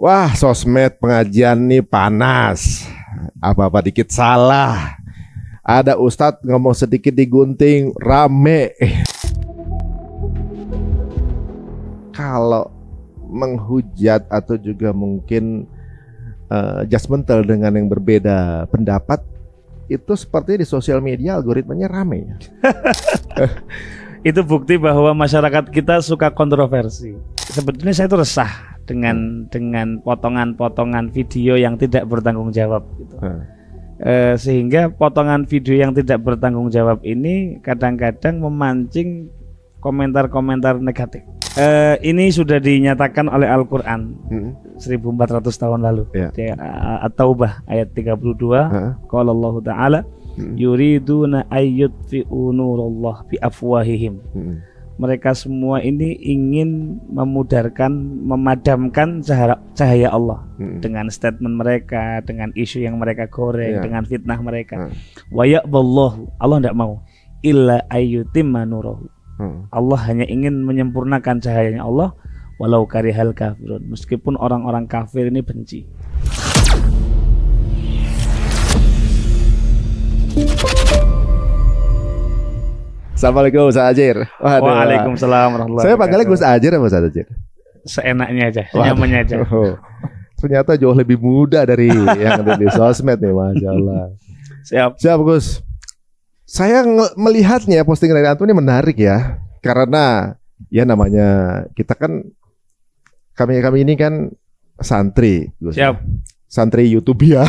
Wah, sosmed pengajian nih panas. Apa-apa dikit salah. Ada ustadz ngomong sedikit digunting, rame. Kalau menghujat atau juga mungkin judgmental dengan yang berbeda pendapat, itu seperti di sosial media algoritmanya rame. Itu bukti bahwa masyarakat kita suka kontroversi. Sebetulnya saya itu resah dengan potongan-potongan video yang tidak bertanggung jawab gitu. Sehingga potongan video yang tidak bertanggung jawab ini kadang-kadang memancing komentar-komentar negatif. Ini sudah dinyatakan oleh Al-Quran 1400 tahun lalu. At-Taubah ayat 32. Qala Allah Ta'ala yuriduna ayyutfi'u nurallah bi afwahihim. Mereka semua ini ingin memadamkan cahaya Allah dengan statement mereka, dengan isu yang mereka goreng, dengan fitnah mereka. Wa ya'ballahu, Allah tidak mau, illa ayyutimma nurahu. Allah hanya ingin menyempurnakan cahayanya Allah, walau karihal kafirun, meskipun orang-orang kafir ini benci. Assalamualaikum Ustaz Ajir. Waalaikumsalam warahmatullahi Saya panggilnya Gus Ajir ya Ustaz Ajir? Seenaknya aja, nyamannya aja. Ternyata jauh lebih muda dari yang ada di sosmed nih, Masya Allah. Siap Gus. Saya melihatnya postingan dari Antum ini menarik ya. Karena ya namanya kita kan, kami ini kan santri Gus. Siap. Santri YouTube ya.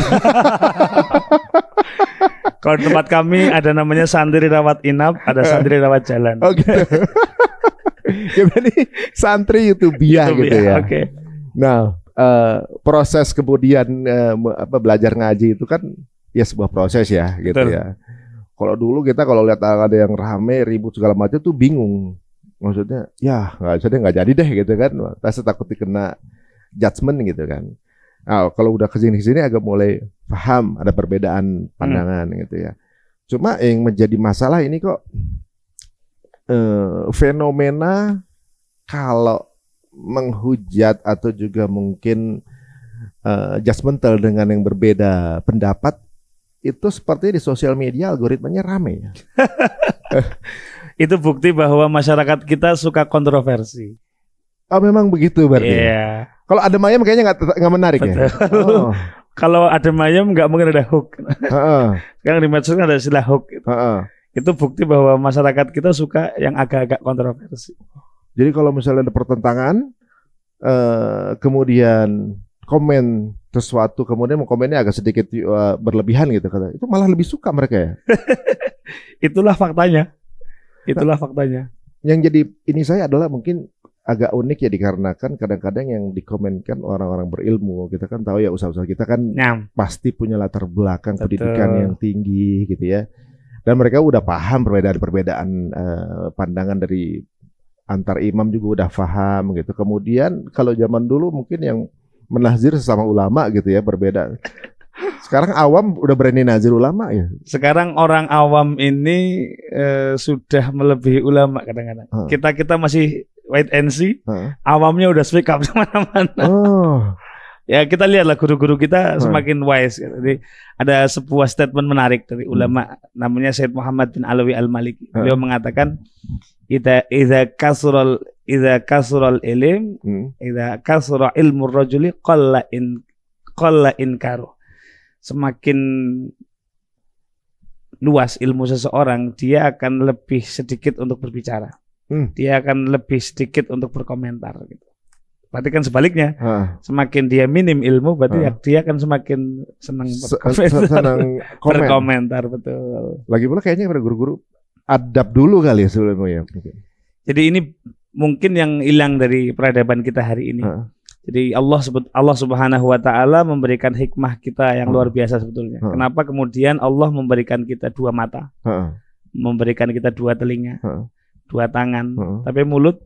Kalau tempat kami ada namanya santri rawat inap, ada santri rawat jalan. Oke. Jadi santri YouTubia gitu ya. Oke. Nah, proses kemudian belajar ngaji itu kan ya sebuah proses ya gitu. Betul. Ya. Kalau dulu kita kalau lihat ada yang rame ribut segala macam tuh bingung. Maksudnya ya nggak jadi deh gitu kan. Saya takut dikena judgement gitu kan. Nah, kalau udah kesini agak mulai paham ada perbedaan pandangan gitu ya. Cuma yang menjadi masalah ini kok fenomena kalau menghujat atau juga mungkin judgmental dengan yang berbeda pendapat, itu seperti di sosial media algoritmanya rame. Itu bukti bahwa masyarakat kita suka kontroversi. Oh, memang begitu berarti. Iya. Kalau ada mayam kayaknya nggak menarik. Betul. Ya. Oh. Kalau ada mayam nggak mungkin ada hook. Sekarang di medsos kan ada istilah hook. Gitu. Itu bukti bahwa masyarakat kita suka yang agak-agak kontroversi. Jadi kalau misalnya ada pertentangan, kemudian komen sesuatu, kemudian komennya agak sedikit berlebihan gitu, itu malah lebih suka mereka ya. Itulah faktanya. Yang jadi ini saya adalah mungkin agak unik ya, dikarenakan kadang-kadang yang dikomenkan orang-orang berilmu. Kita kan tahu ya usaha-usaha kita kan pasti punya latar belakang pendidikan yang tinggi gitu ya. Dan mereka udah paham perbedaan pandangan dari antar imam juga udah paham gitu. Kemudian kalau zaman dulu mungkin yang menazir sesama ulama gitu ya berbeda. Sekarang awam udah berani nazir ulama ya. Sekarang orang awam ini sudah melebihi ulama kadang-kadang. Kita masih wait and see. Awamnya udah speak up mana-mana. Ya kita lihatlah guru-guru kita semakin wise. Jadi ada sebuah statement menarik dari ulama namanya Syed Muhammad bin Alawi Al-Maliki. Beliau mengatakan idza kasura ilm, idza kasura ilmu rajuli qalla inkaru. Semakin luas ilmu seseorang, dia akan lebih sedikit untuk berbicara. Dia akan lebih sedikit untuk berkomentar gitu. Berarti kan sebaliknya, semakin dia minim ilmu, berarti dia akan semakin senang berkomentar, betul. Lagi pula kayaknya pada guru-guru adab dulu kali ya sebelumnya. Jadi ini mungkin yang hilang dari peradaban kita hari ini. Jadi Allah Subhanahu wa Ta'ala memberikan hikmah kita yang luar biasa sebetulnya. Kenapa kemudian Allah memberikan kita dua mata, memberikan kita dua telinga, dua tangan, tapi mulut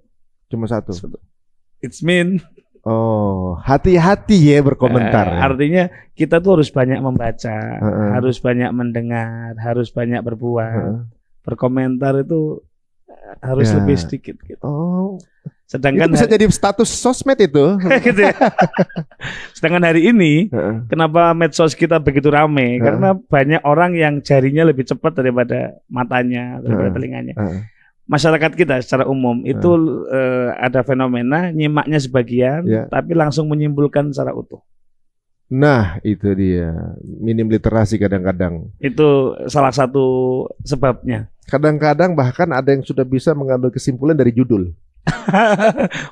cuma satu. It's mean. Oh, hati-hati ya berkomentar. Artinya kita tuh harus banyak membaca, harus banyak mendengar, harus banyak berbuat. Berkomentar itu harus lebih sedikit gitu. Sedangkan itu bisa jadi status sosmed itu. Gitu ya. Sedangkan hari ini, kenapa medsos kita begitu ramai? Karena banyak orang yang jarinya lebih cepat daripada matanya, daripada telinganya. Masyarakat kita secara umum itu ada fenomena nyimaknya sebagian, tapi langsung menyimpulkan secara utuh. Nah, itu dia. Minim literasi kadang-kadang. Itu salah satu sebabnya. Kadang-kadang bahkan ada yang sudah bisa mengambil kesimpulan dari judul.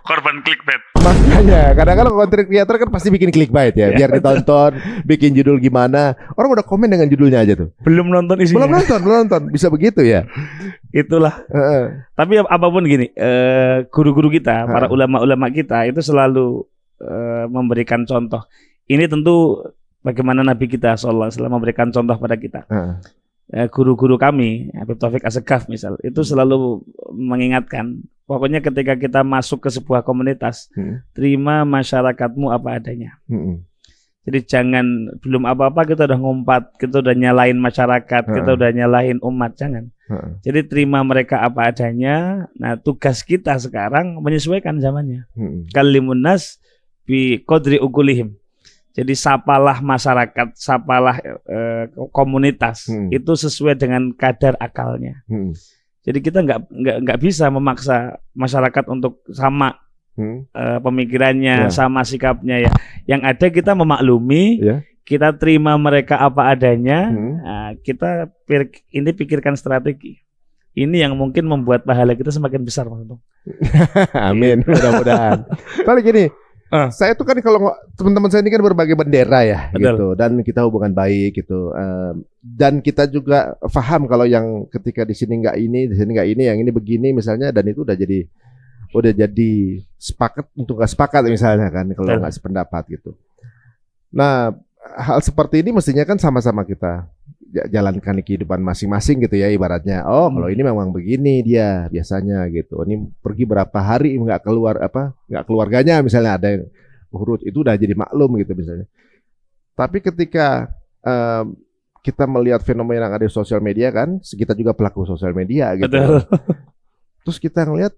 Korban clickbait. Makanya kadang-kadang content creator kan pasti bikin clickbait ya, biar ditonton, bikin judul gimana. Orang udah komen dengan judulnya aja tuh. Belum nonton isinya. Belum nonton. Bisa begitu ya. Itulah. Tapi apapun gini, guru-guru kita, para ulama-ulama kita itu selalu memberikan contoh. Ini tentu bagaimana Nabi kita sallallahu alaihi wasallam memberikan contoh pada kita. Guru-guru kami, Habib Taufik Assegaf misal, itu selalu mengingatkan, pokoknya ketika kita masuk ke sebuah komunitas, terima masyarakatmu apa adanya. Jadi jangan belum apa-apa kita udah ngumpat, kita udah nyalain masyarakat, kita udah nyalain umat, jangan. Jadi terima mereka apa adanya. Nah, tugas kita sekarang menyesuaikan zamannya. Kalimun nas bi qadri uqulihim. Jadi sapalah masyarakat, sapalah komunitas itu sesuai dengan kadar akalnya. Jadi kita nggak bisa memaksa masyarakat untuk sama pemikirannya, sama sikapnya ya. Yang ada kita memaklumi, kita terima mereka apa adanya. Kita ini pikirkan strategi. Ini yang mungkin membuat pahala kita semakin besar, Mas. Amin, mudah-mudahan. Kalau gini. Saya tuh kan kalau teman-teman saya ini kan berbagai bendera ya. Betul. Gitu, dan kita hubungan baik gitu, dan kita juga paham kalau yang ketika di sini nggak ini, di sini nggak ini, yang ini begini misalnya, dan itu udah jadi sepakat untuk nggak sepakat misalnya kan kalau nggak sependapat gitu. Nah, hal seperti ini mestinya kan sama-sama kita jalankan kehidupan masing-masing gitu ya, ibaratnya. Oh, kalau ini memang begini dia biasanya gitu. Ini pergi berapa hari nggak keluarganya misalnya, ada yang urut, itu udah jadi maklum gitu misalnya. Tapi ketika kita melihat fenomena yang ada di sosial media kan, kita juga pelaku sosial media gitu. Betul. Terus kita ngelihat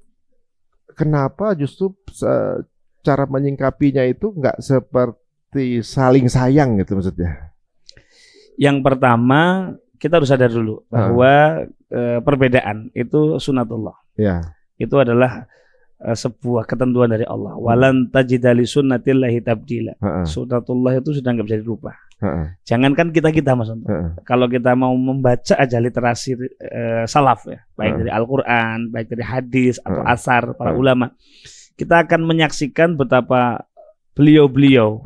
kenapa justru cara menyingkapinya itu nggak seperti saling sayang gitu maksudnya. Yang pertama, kita harus sadar dulu bahwa perbedaan itu sunatullah. Itu adalah sebuah ketentuan dari Allah. Walan tajida li sunnatillahi tabdila. Sunatullah itu sudah nggak bisa dirubah. Jangankan kita Mas Anto. Kalau kita mau membaca aja literasi salaf ya, baik dari Al-Qur'an, baik dari hadis atau asar para ulama, kita akan menyaksikan betapa beliau-beliau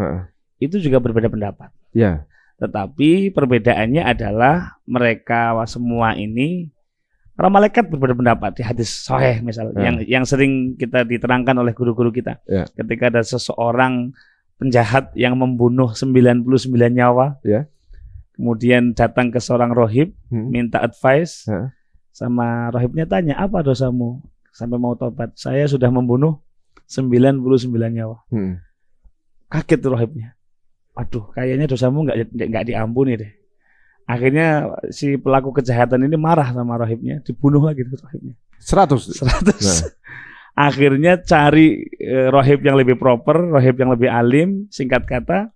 itu juga berbeda pendapat. Tetapi perbedaannya adalah mereka semua ini, para malaikat berbeda pendapat di hadis sahih misalnya, yang sering kita diterangkan oleh guru-guru kita. Ketika ada seseorang penjahat yang membunuh 99 nyawa, kemudian datang ke seorang rohib, minta advice, sama rohibnya tanya, apa dosamu sampai mau tobat? Saya sudah membunuh 99 nyawa. Kaget rohibnya. Aduh, kayaknya dosamu nggak diampuni deh. Akhirnya si pelaku kejahatan ini marah sama rohibnya, dibunuh lagi rohibnya. 100. Nah. Akhirnya cari rohib yang lebih proper, rohib yang lebih alim. Singkat kata,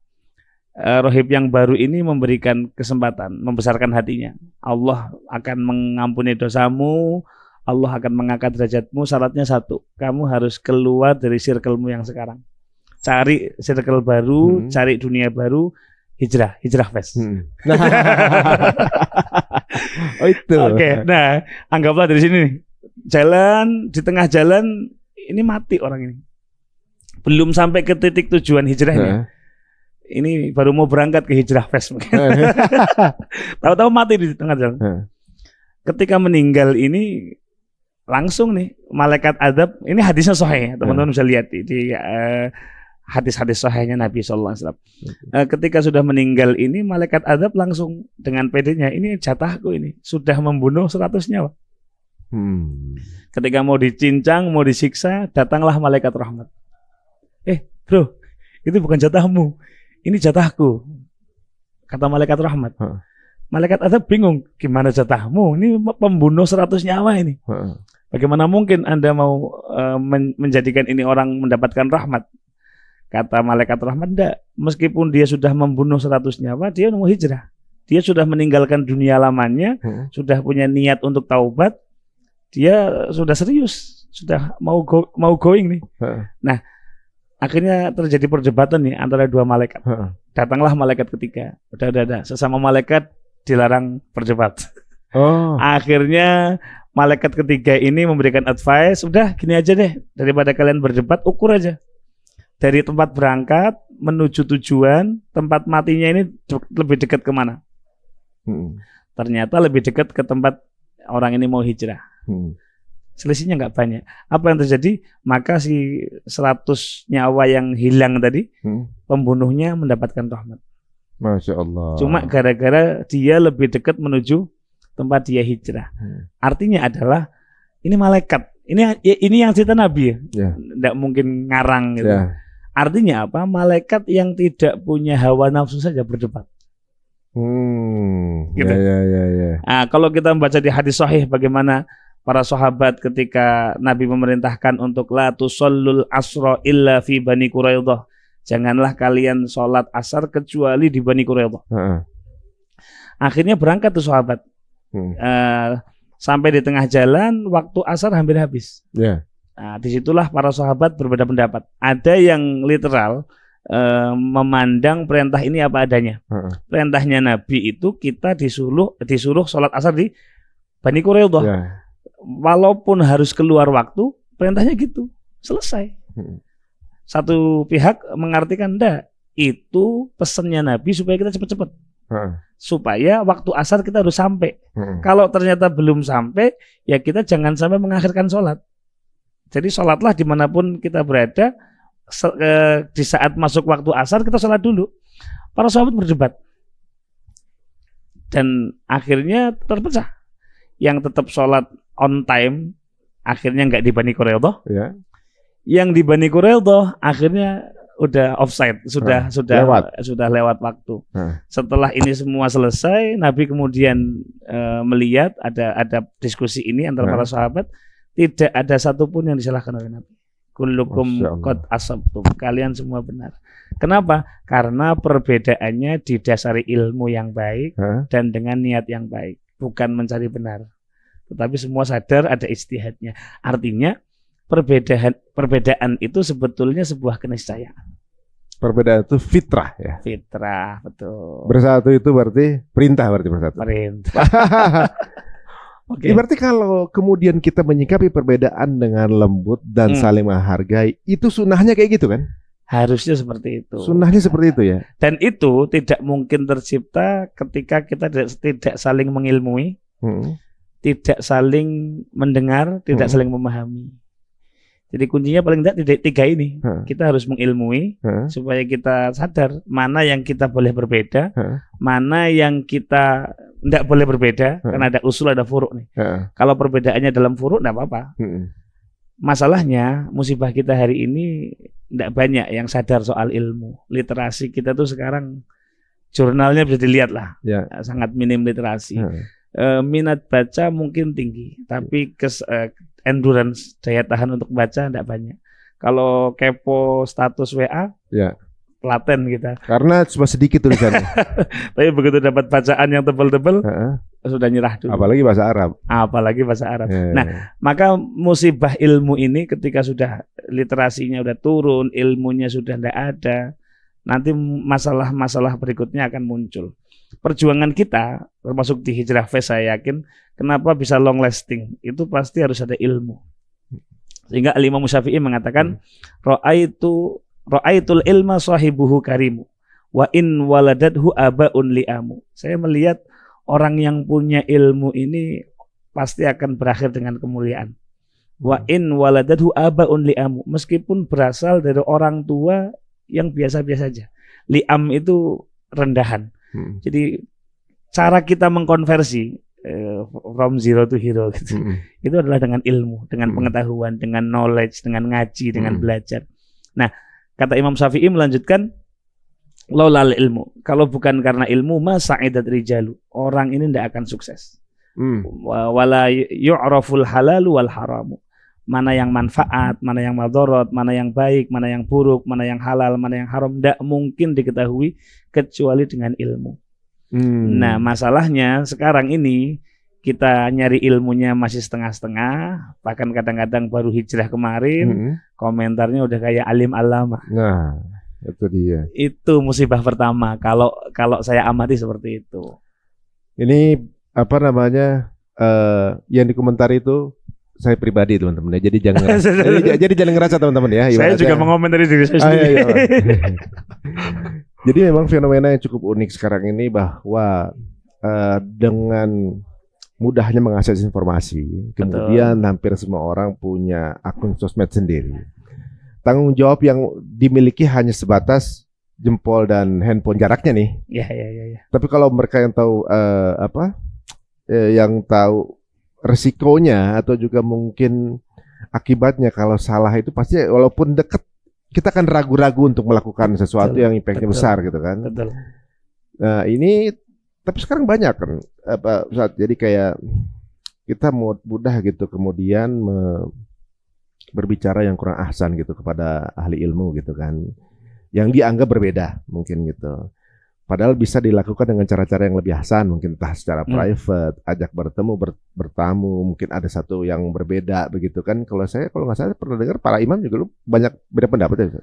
rohib yang baru ini memberikan kesempatan, membesarkan hatinya. Allah akan mengampuni dosamu, Allah akan mengangkat derajatmu. Syaratnya satu, kamu harus keluar dari circle-mu yang sekarang. Cari circle baru, cari dunia baru, hijrah fest. Oh itu. Oke. Nah, anggaplah dari sini nih, jalan di tengah jalan ini mati orang ini. Belum sampai ke titik tujuan hijrahnya. Ini baru mau berangkat ke hijrah fest mungkin. Tahu-tahu mati di tengah jalan. Ketika meninggal ini langsung nih malaikat azab, ini hadisnya sahih, teman-teman bisa lihat di hadis-hadis sahihnya Nabi sallallahu alaihi wasallam. Ketika sudah meninggal ini malaikat azab langsung dengan pedenya, ini jatahku ini, sudah membunuh 100 nyawa. Ketika mau dicincang, mau disiksa, datanglah malaikat rahmat. Bro, itu bukan jatahmu, ini jatahku, kata malaikat rahmat. Malaikat azab bingung, gimana jatahmu? Ini pembunuh 100 nyawa ini. Bagaimana mungkin Anda mau menjadikan ini orang mendapatkan rahmat? Kata malaikat rahmat, enggak. Meskipun dia sudah membunuh 100 nyawa, dia mau hijrah. Dia sudah meninggalkan dunia lamanya, sudah punya niat untuk taubat, dia sudah serius, sudah mau going nih. Nah, akhirnya terjadi perdebatan nih antara dua malaikat. Datanglah malaikat ketiga. Udah. Sesama malaikat dilarang berdebat. Akhirnya malaikat ketiga ini memberikan advice, udah gini aja deh, daripada kalian berdebat, ukur aja. Dari tempat berangkat menuju tujuan, tempat matinya ini lebih dekat kemana? Ternyata lebih dekat ke tempat orang ini mau hijrah. Selisihnya nggak banyak. Apa yang terjadi? Maka si 100 nyawa yang hilang tadi, pembunuhnya mendapatkan rahmat. Masya Allah. Cuma gara-gara dia lebih dekat menuju tempat dia hijrah. Artinya adalah ini malaikat. Ini yang cerita Nabi ya. Nggak mungkin ngarang gitu. Artinya apa? Malaikat yang tidak punya hawa nafsu saja berdebat. Gitu. Nah, kalau kita membaca di hadis sahih bagaimana para sahabat ketika Nabi memerintahkan untuk la tusallul asra illa fi Bani Quraidah. Janganlah kalian sholat asar kecuali di Bani Quraidah. Akhirnya berangkat tuh sahabat. Sampai di tengah jalan waktu asar hampir habis. Nah, disitulah para sahabat berbeda pendapat. Ada yang literal memandang perintah ini apa adanya. Perintahnya Nabi itu kita disuruh sholat asar di Bani Quraidah. Walaupun harus keluar waktu, perintahnya gitu. Selesai. Satu pihak mengartikan enggak, itu pesannya Nabi supaya kita cepat-cepat. Supaya waktu asar kita harus sampai. Kalau ternyata belum sampai, ya kita jangan sampai mengakhirkan sholat. Jadi sholatlah dimanapun kita berada. Di saat masuk waktu asar kita sholat dulu. Para sahabat berdebat. Dan akhirnya terpecah. Yang tetap sholat on time, akhirnya nggak di Bani Quraidah. Yang di Bani Quraidah akhirnya udah offside, sudah lewat waktu. Setelah ini semua selesai, Nabi kemudian melihat ada diskusi ini antara para sahabat, tidak ada satupun yang disalahkan oleh Nabi. Kullukum qad asabtum, kalian semua benar. Kenapa? Karena perbedaannya didasari ilmu yang baik dan dengan niat yang baik, bukan mencari benar. Tetapi semua sadar ada ijtihadnya. Artinya perbedaan itu sebetulnya sebuah keniscayaan. Perbedaan itu fitrah ya. Fitrah, betul. Bersatu itu berarti perintah, berarti bersatu. Perintah. Berarti kalau kemudian kita menyikapi perbedaan dengan lembut dan saling menghargai, itu sunnahnya kayak gitu kan? Harusnya seperti itu. Sunnahnya seperti itu ya. Dan itu tidak mungkin tercipta ketika kita tidak saling mengilmui, tidak saling mendengar, tidak saling memahami. Jadi kuncinya paling tidak tiga ini. Kita harus mengilmui supaya kita sadar mana yang kita boleh berbeda, mana yang kita tidak boleh berbeda, karena ada usul, ada furuk nih. Kalau perbedaannya dalam furuk tidak apa-apa. Masalahnya musibah kita hari ini tidak banyak yang sadar soal ilmu. Literasi kita tuh sekarang jurnalnya bisa dilihat lah, sangat minim literasi. Minat baca mungkin tinggi, tapi endurance, daya tahan untuk baca tidak banyak. Kalau kepo status WA, telaten kita. Karena cuma sedikit tulisannya. Tapi begitu dapat bacaan yang tebal-tebal, sudah nyerah dulu. Apalagi bahasa Arab. Nah, maka musibah ilmu ini ketika sudah literasinya sudah turun, ilmunya sudah tidak ada, nanti masalah-masalah berikutnya akan muncul. Perjuangan kita, termasuk di Hijrah Fest, saya yakin kenapa bisa long lasting, itu pasti harus ada ilmu. Sehingga Al-Imam Syafi'i mengatakan, Ra'aitul ilma sahibuhu karimu, wa in waladadhu abaun li'amu. Saya melihat orang yang punya ilmu ini pasti akan berakhir dengan kemuliaan. Wa in waladadhu abaun li'amu, meskipun berasal dari orang tua yang biasa-biasa saja. Li'am itu rendahan. Jadi cara kita mengkonversi from zero to hero gitu, itu adalah dengan ilmu, dengan pengetahuan, dengan knowledge, dengan ngaji, dengan belajar. Nah, kata Imam Syafi'i melanjutkan, laulal ilmu, kalau bukan karena ilmu, ma sa'idat rijalu, orang ini tidak akan sukses. Wala yu'raful halalu wal haramu. Mana yang manfaat, mana yang madharat, mana yang baik, mana yang buruk, mana yang halal, mana yang haram, tidak mungkin diketahui kecuali dengan ilmu. Nah, masalahnya sekarang ini kita nyari ilmunya masih setengah-setengah, bahkan kadang-kadang baru hijrah kemarin, komentarnya udah kayak alim alama. Nah, itu dia. Itu musibah pertama kalau saya amati seperti itu. Ini apa namanya? Yang dikomentari itu saya pribadi teman-teman ya. Jadi jangan jadi jangan ngerasa teman-teman ya. Saya juga mengomentari diri saya sendiri. Iya. Jadi memang fenomena yang cukup unik sekarang ini bahwa dengan mudahnya mengakses informasi, kemudian hampir semua orang punya akun sosmed sendiri. Tanggung jawab yang dimiliki hanya sebatas jempol dan handphone jaraknya nih. Iya. Tapi kalau mereka yang tahu yang tahu resikonya atau juga mungkin akibatnya kalau salah itu pasti walaupun dekat kita akan ragu-ragu untuk melakukan sesuatu yang impactnya besar gitu kan. Betul. Nah ini tapi sekarang banyak kan jadi kayak kita mudah gitu kemudian berbicara yang kurang ahsan gitu kepada ahli ilmu gitu kan, yang dianggap berbeda mungkin gitu. Padahal bisa dilakukan dengan cara-cara yang lebih ahsan, mungkin entah secara private, ajak bertemu, bertamu, mungkin ada satu yang berbeda begitu kan. Kalau nggak salah pernah dengar para imam juga lu banyak beda pendapat ya.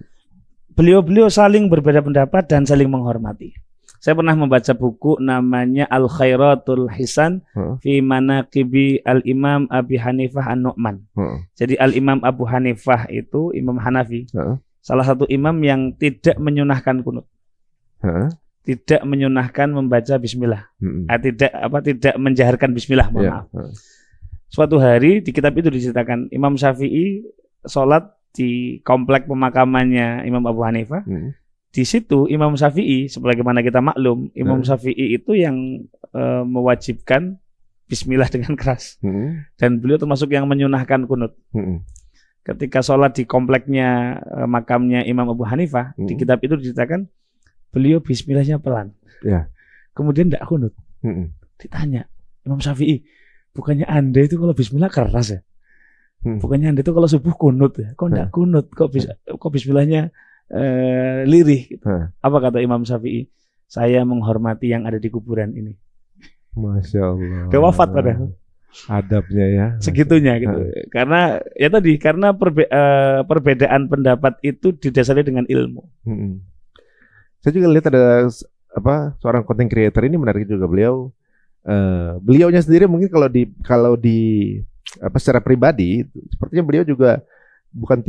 Beliau saling berbeda pendapat dan saling menghormati. Saya pernah membaca buku namanya Al-Khairatul Hisan fi Manaqibi Al-Imam Abi Hanifah An-Nu'man. Jadi Al-Imam Abu Hanifah itu Imam Hanafi. Salah satu imam yang tidak menyunahkan kunut. Tidak menyunahkan membaca bismillah. Tidak menjaharkan bismillah, maaf. Suatu hari di kitab itu diceritakan Imam Syafi'i sholat di komplek pemakamannya Imam Abu Hanifah. Di situ Imam Syafi'i, sebagaimana kita maklum, Imam Syafi'i itu yang mewajibkan bismillah dengan keras. Dan beliau termasuk yang menyunahkan kunut. Ketika sholat di kompleknya makamnya Imam Abu Hanifah, di kitab itu diceritakan beliau bismillahnya pelan. Kemudian tidak kunut. Ditanya Imam Syafi'i, bukannya Anda itu kalau bismillah keras ya? Bukannya Anda itu kalau subuh kunut ya? Kok tidak kunut? Kok bismillahnya lirih gitu. Apa kata Imam Syafi'i? Saya menghormati yang ada di kuburan ini. Masya Allah. Dia wafat padahal. Adabnya ya. Segitunya gitu. Karena ya tadi karena perbedaan pendapat itu didasari dengan ilmu. Saya juga lihat ada seorang content creator ini menarik juga beliaunya sendiri mungkin kalau di secara pribadi sepertinya beliau juga bukan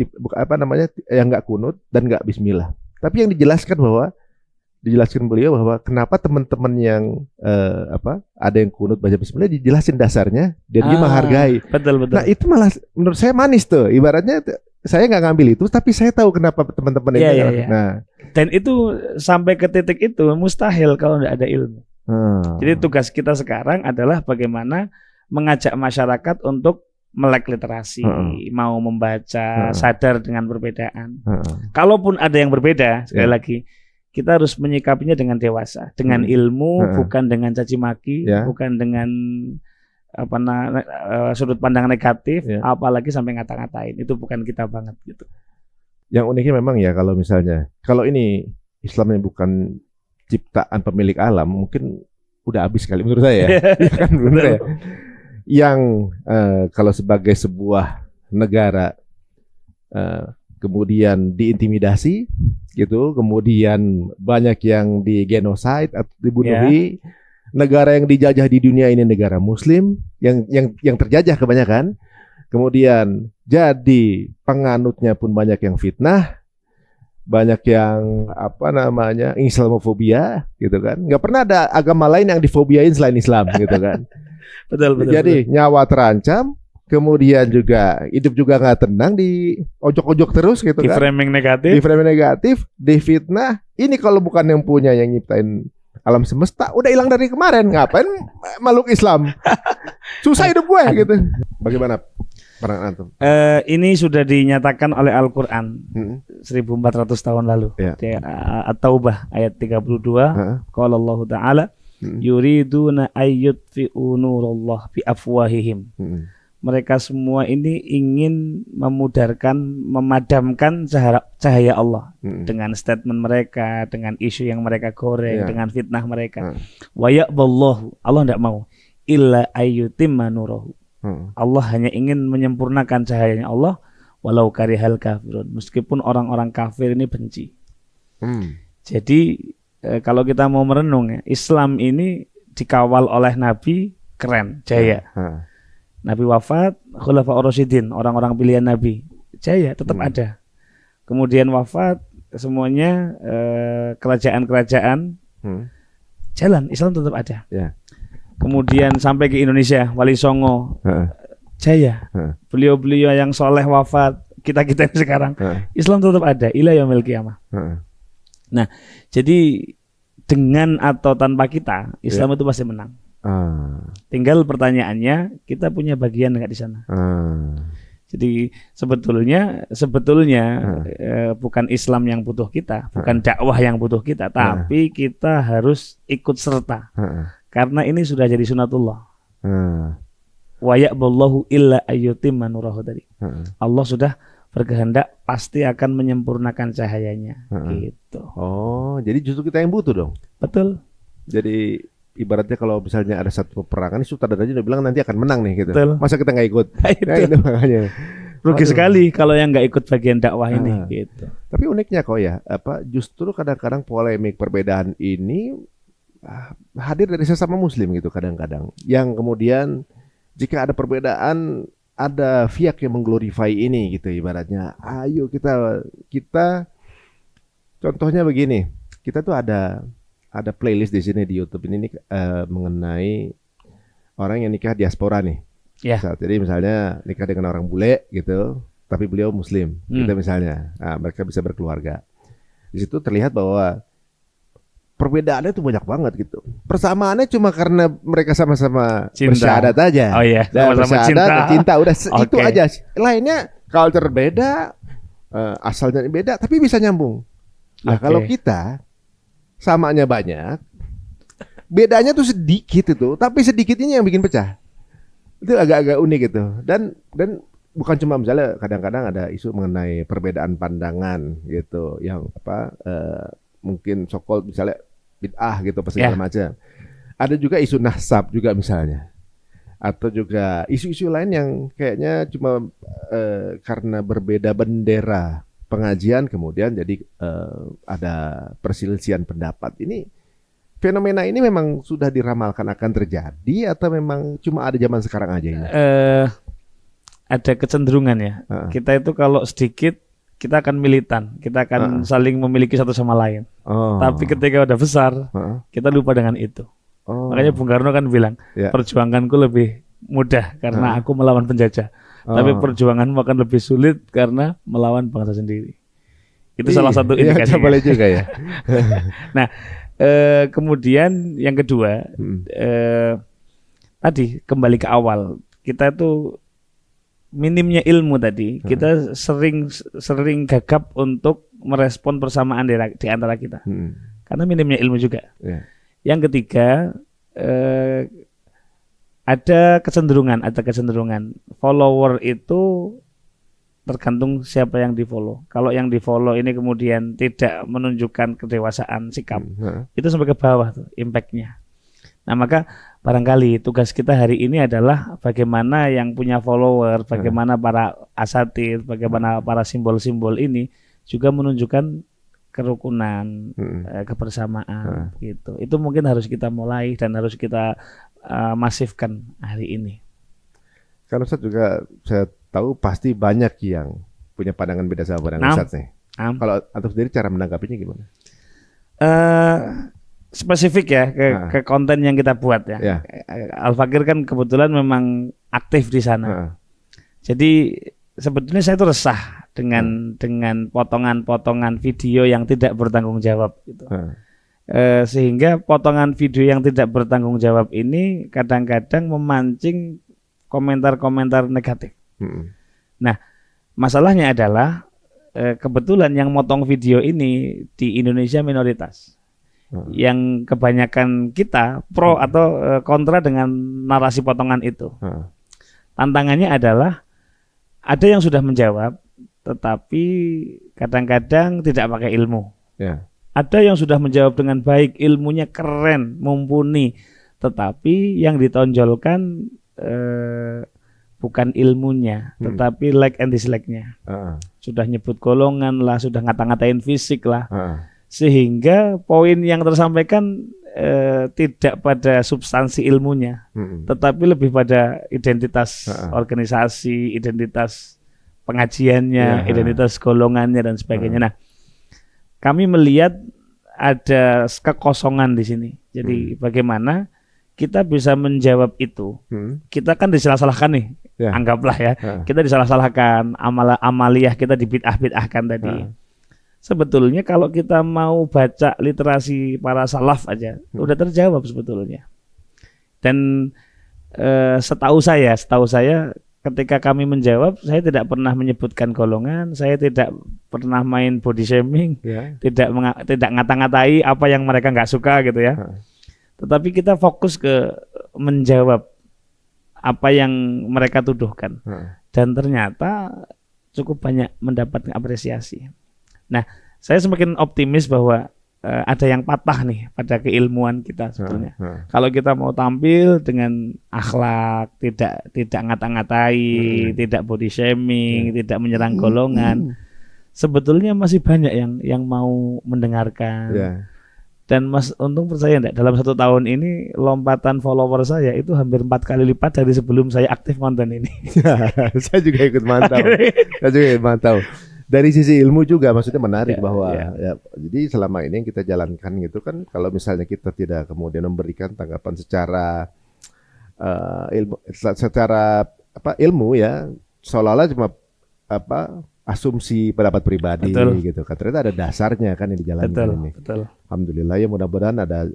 yang nggak kunut dan nggak bismillah. Tapi yang dijelaskan beliau bahwa kenapa teman-teman yang ada yang kunut baca bismillah dijelasin dasarnya dan dia menghargai. Betul. Nah itu malah menurut saya manis tuh. Ibaratnya saya nggak ngambil itu tapi saya tahu kenapa teman-teman ini. Nah, dan itu sampai ke titik itu mustahil kalau tidak ada ilmu. Jadi tugas kita sekarang adalah bagaimana mengajak masyarakat untuk melek literasi, mau membaca, sadar dengan perbedaan. Kalaupun ada yang berbeda, sekali lagi kita harus menyikapinya dengan dewasa, dengan ilmu, bukan dengan caci maki, bukan dengan sudut pandang negatif, apalagi sampai ngata-ngatain. Itu bukan kita banget gitu. Yang uniknya memang ya kalau ini Islamnya bukan ciptaan pemilik alam, mungkin udah habis kali menurut saya. Ya kan benar ya. Yang kalau sebagai sebuah negara kemudian diintimidasi gitu, kemudian banyak yang digenosid atau dibunuhi, negara yang dijajah di dunia ini negara Muslim yang terjajah kebanyakan, kemudian jadi penganutnya pun banyak yang fitnah, banyak yang Islamofobia gitu kan, nggak pernah ada agama lain yang difobiain selain Islam gitu kan. Betul. Jadi nyawa terancam, kemudian juga hidup juga nggak tenang, di ojok-ojok terus gitu kan. Di framing negatif, difitnah. Ini kalau bukan yang punya yang nyiptain alam semesta, udah hilang dari kemarin. Ngapain makhluk Islam? Susah hidup gue gitu. Bagaimana pandangan antum? Ini sudah dinyatakan oleh Al-Quran 1400 tahun lalu. At-Taubah ayat 32. Qala Allah Ta'ala yuriduna ayyutfi'u nurallah bi afwahihim. Mereka semua ini ingin memadamkan cahaya Allah dengan statement mereka, dengan isu yang mereka goreng, dengan fitnah mereka. Wa ya'ballahu, Allah tidak mau, illa ayyutimma nurahu. Allah hanya ingin menyempurnakan cahayanya Allah, walau karihal kafirun, meskipun orang-orang kafir ini benci. Jadi kalau kita mau merenung ya, Islam ini dikawal oleh Nabi, keren, jaya. Nabi wafat, Khulafaur Rasyidin, orang-orang pilihan Nabi, jaya, tetap ada. Kemudian wafat, semuanya kerajaan-kerajaan jalan, Islam tetap ada. Kemudian sampai ke Indonesia, Wali Songo, jaya. Beliau-beliau yang soleh wafat, kita-kita ini sekarang, Islam tetap ada, ila yaumil qiyamah. Nah, jadi dengan atau tanpa kita, Islam itu pasti menang. Tinggal pertanyaannya, kita punya bagian nggak di sana? Jadi sebetulnya bukan Islam yang butuh kita, bukan dakwah yang butuh kita, tapi kita harus ikut serta. Karena ini sudah jadi sunatullah. Wa ya'ballahu illa ayyutimma nurahu tadi. Allah sudah berkehendak pasti akan menyempurnakan cahayanya. Gitu. Oh, jadi justru kita yang butuh dong. Betul. Jadi ibaratnya kalau misalnya ada satu peperangan, sutradaranya udah bilang nanti akan menang nih gitu. Betul. Masa kita nggak ikut? Nah, itu makanya. Rugi sekali kalau yang nggak ikut bagian dakwah ini. Gitu. Tapi uniknya kok ya, justru kadang-kadang polemik perbedaan ini hadir dari sesama Muslim gitu kadang-kadang. Yang kemudian jika ada perbedaan, ada pihak yang mengglorify ini gitu ibaratnya. Ayo kita contohnya begini, kita tuh ada playlist di sini di YouTube ini mengenai orang yang nikah diaspora nih. Jadi misalnya nikah dengan orang bule gitu, tapi beliau Muslim, gitu misalnya. Mereka bisa berkeluarga. Di situ terlihat bahwa perbedaannya tuh banyak banget gitu. Persamaannya cuma karena mereka sama-sama bersyahadat aja. Oh iya, sama-sama cinta. Udah itu aja. Lainnya culture beda, asalnya beda, tapi bisa nyambung. Nah kalau kita samanya banyak, bedanya tuh sedikit itu, tapi sedikit ini yang bikin pecah. Itu agak-agak unik gitu. Dan bukan cuma misalnya kadang-kadang ada isu mengenai perbedaan pandangan gitu, yang mungkin so-called misalnya bid'ah gitu segala macam. Ada juga isu nasab juga misalnya. Atau juga isu-isu lain yang kayaknya cuma karena berbeda bendera pengajian kemudian jadi ada perselisihan pendapat. Ini fenomena ini memang sudah diramalkan akan terjadi atau memang cuma ada zaman sekarang aja ini? Ada kecenderungan ya. Kita itu kalau sedikit kita akan militan, kita akan saling memiliki satu sama lain. Tapi ketika udah besar, kita lupa dengan itu. Makanya Bung Karno kan bilang, perjuanganku lebih mudah karena aku melawan penjajah. Tapi perjuanganmu akan lebih sulit karena melawan bangsa sendiri. Itu salah satu indikasinya. Boleh juga ya. Nah, kemudian yang kedua, tadi kembali ke awal, kita itu minimnya ilmu tadi, kita sering gagap untuk merespon persamaan di antara kita, karena minimnya ilmu juga. Yang ketiga, ada kecenderungan follower itu tergantung siapa yang di-follow. Kalau yang di-follow ini kemudian tidak menunjukkan kedewasaan sikap, itu sampai ke bawah tuh impact-nya. Nah, maka barangkali tugas kita hari ini adalah bagaimana yang punya follower, bagaimana para asatidz, bagaimana para simbol-simbol ini juga menunjukkan kerukunan, kebersamaan gitu. Itu mungkin harus kita mulai dan harus kita masifkan hari ini. Karena Ustadz juga saya tahu pasti banyak yang punya pandangan beda sama pandangan Ustadz nih. Kalau antum sendiri cara menanggapinya gimana? Spesifik ya ke konten yang kita buat ya. Al-Fakir kan kebetulan memang aktif di sana. Jadi sebetulnya saya itu resah dengan potongan-potongan video yang tidak bertanggung jawab gitu. Sehingga potongan video yang tidak bertanggung jawab ini kadang-kadang memancing komentar-komentar negatif. Nah, masalahnya adalah kebetulan yang motong video ini di Indonesia minoritas. yang kebanyakan kita pro atau kontra dengan narasi potongan itu. Tantangannya adalah ada yang sudah menjawab, tetapi kadang-kadang tidak pakai ilmu. Ada yang sudah menjawab dengan baik, ilmunya keren, mumpuni, tetapi yang ditonjolkan bukan ilmunya, tetapi like and dislike-nya. Sudah nyebut golongan lah, sudah ngata-ngatain fisik lah. Sehingga poin yang tersampaikan tidak pada substansi ilmunya, tetapi lebih pada identitas organisasi, identitas pengajiannya, identitas golongannya dan sebagainya. Nah, kami melihat ada kekosongan di sini. Jadi bagaimana kita bisa menjawab itu? Kita kan disalah-salahkan nih. Anggaplah ya, kita disalah-salahkan, amaliyah kita dibid'ah-bid'ahkan tadi. Sebetulnya kalau kita mau baca literasi para salaf aja, udah terjawab sebetulnya. Dan setahu saya ketika kami menjawab, saya tidak pernah menyebutkan golongan, saya tidak pernah main body shaming, tidak ngata-ngatai apa yang mereka nggak suka gitu ya. Tetapi kita fokus ke menjawab apa yang mereka tuduhkan. Dan ternyata cukup banyak mendapat apresiasi. Nah, saya semakin optimis bahwa ada yang patah nih pada keilmuan kita sebetulnya. Kalau kita mau tampil dengan akhlak, tidak ngata-ngatai, tidak body shaming, tidak menyerang golongan, sebetulnya masih banyak yang mau mendengarkan. Dan Mas Untung percaya enggak, dalam 1 tahun ini lompatan follower saya itu hampir 4 kali lipat dari sebelum saya aktif konten ini. Saya juga ikut mantau. Dari sisi ilmu juga maksudnya menarik bahwa ya, jadi selama ini yang kita jalankan gitu kan, kalau misalnya kita tidak kemudian memberikan tanggapan secara ilmu ya, seolah-olah cuma asumsi pendapat pribadi gitu kan. Ternyata ada dasarnya kan yang dijalankan ini. Alhamdulillah ya, mudah-mudahan ada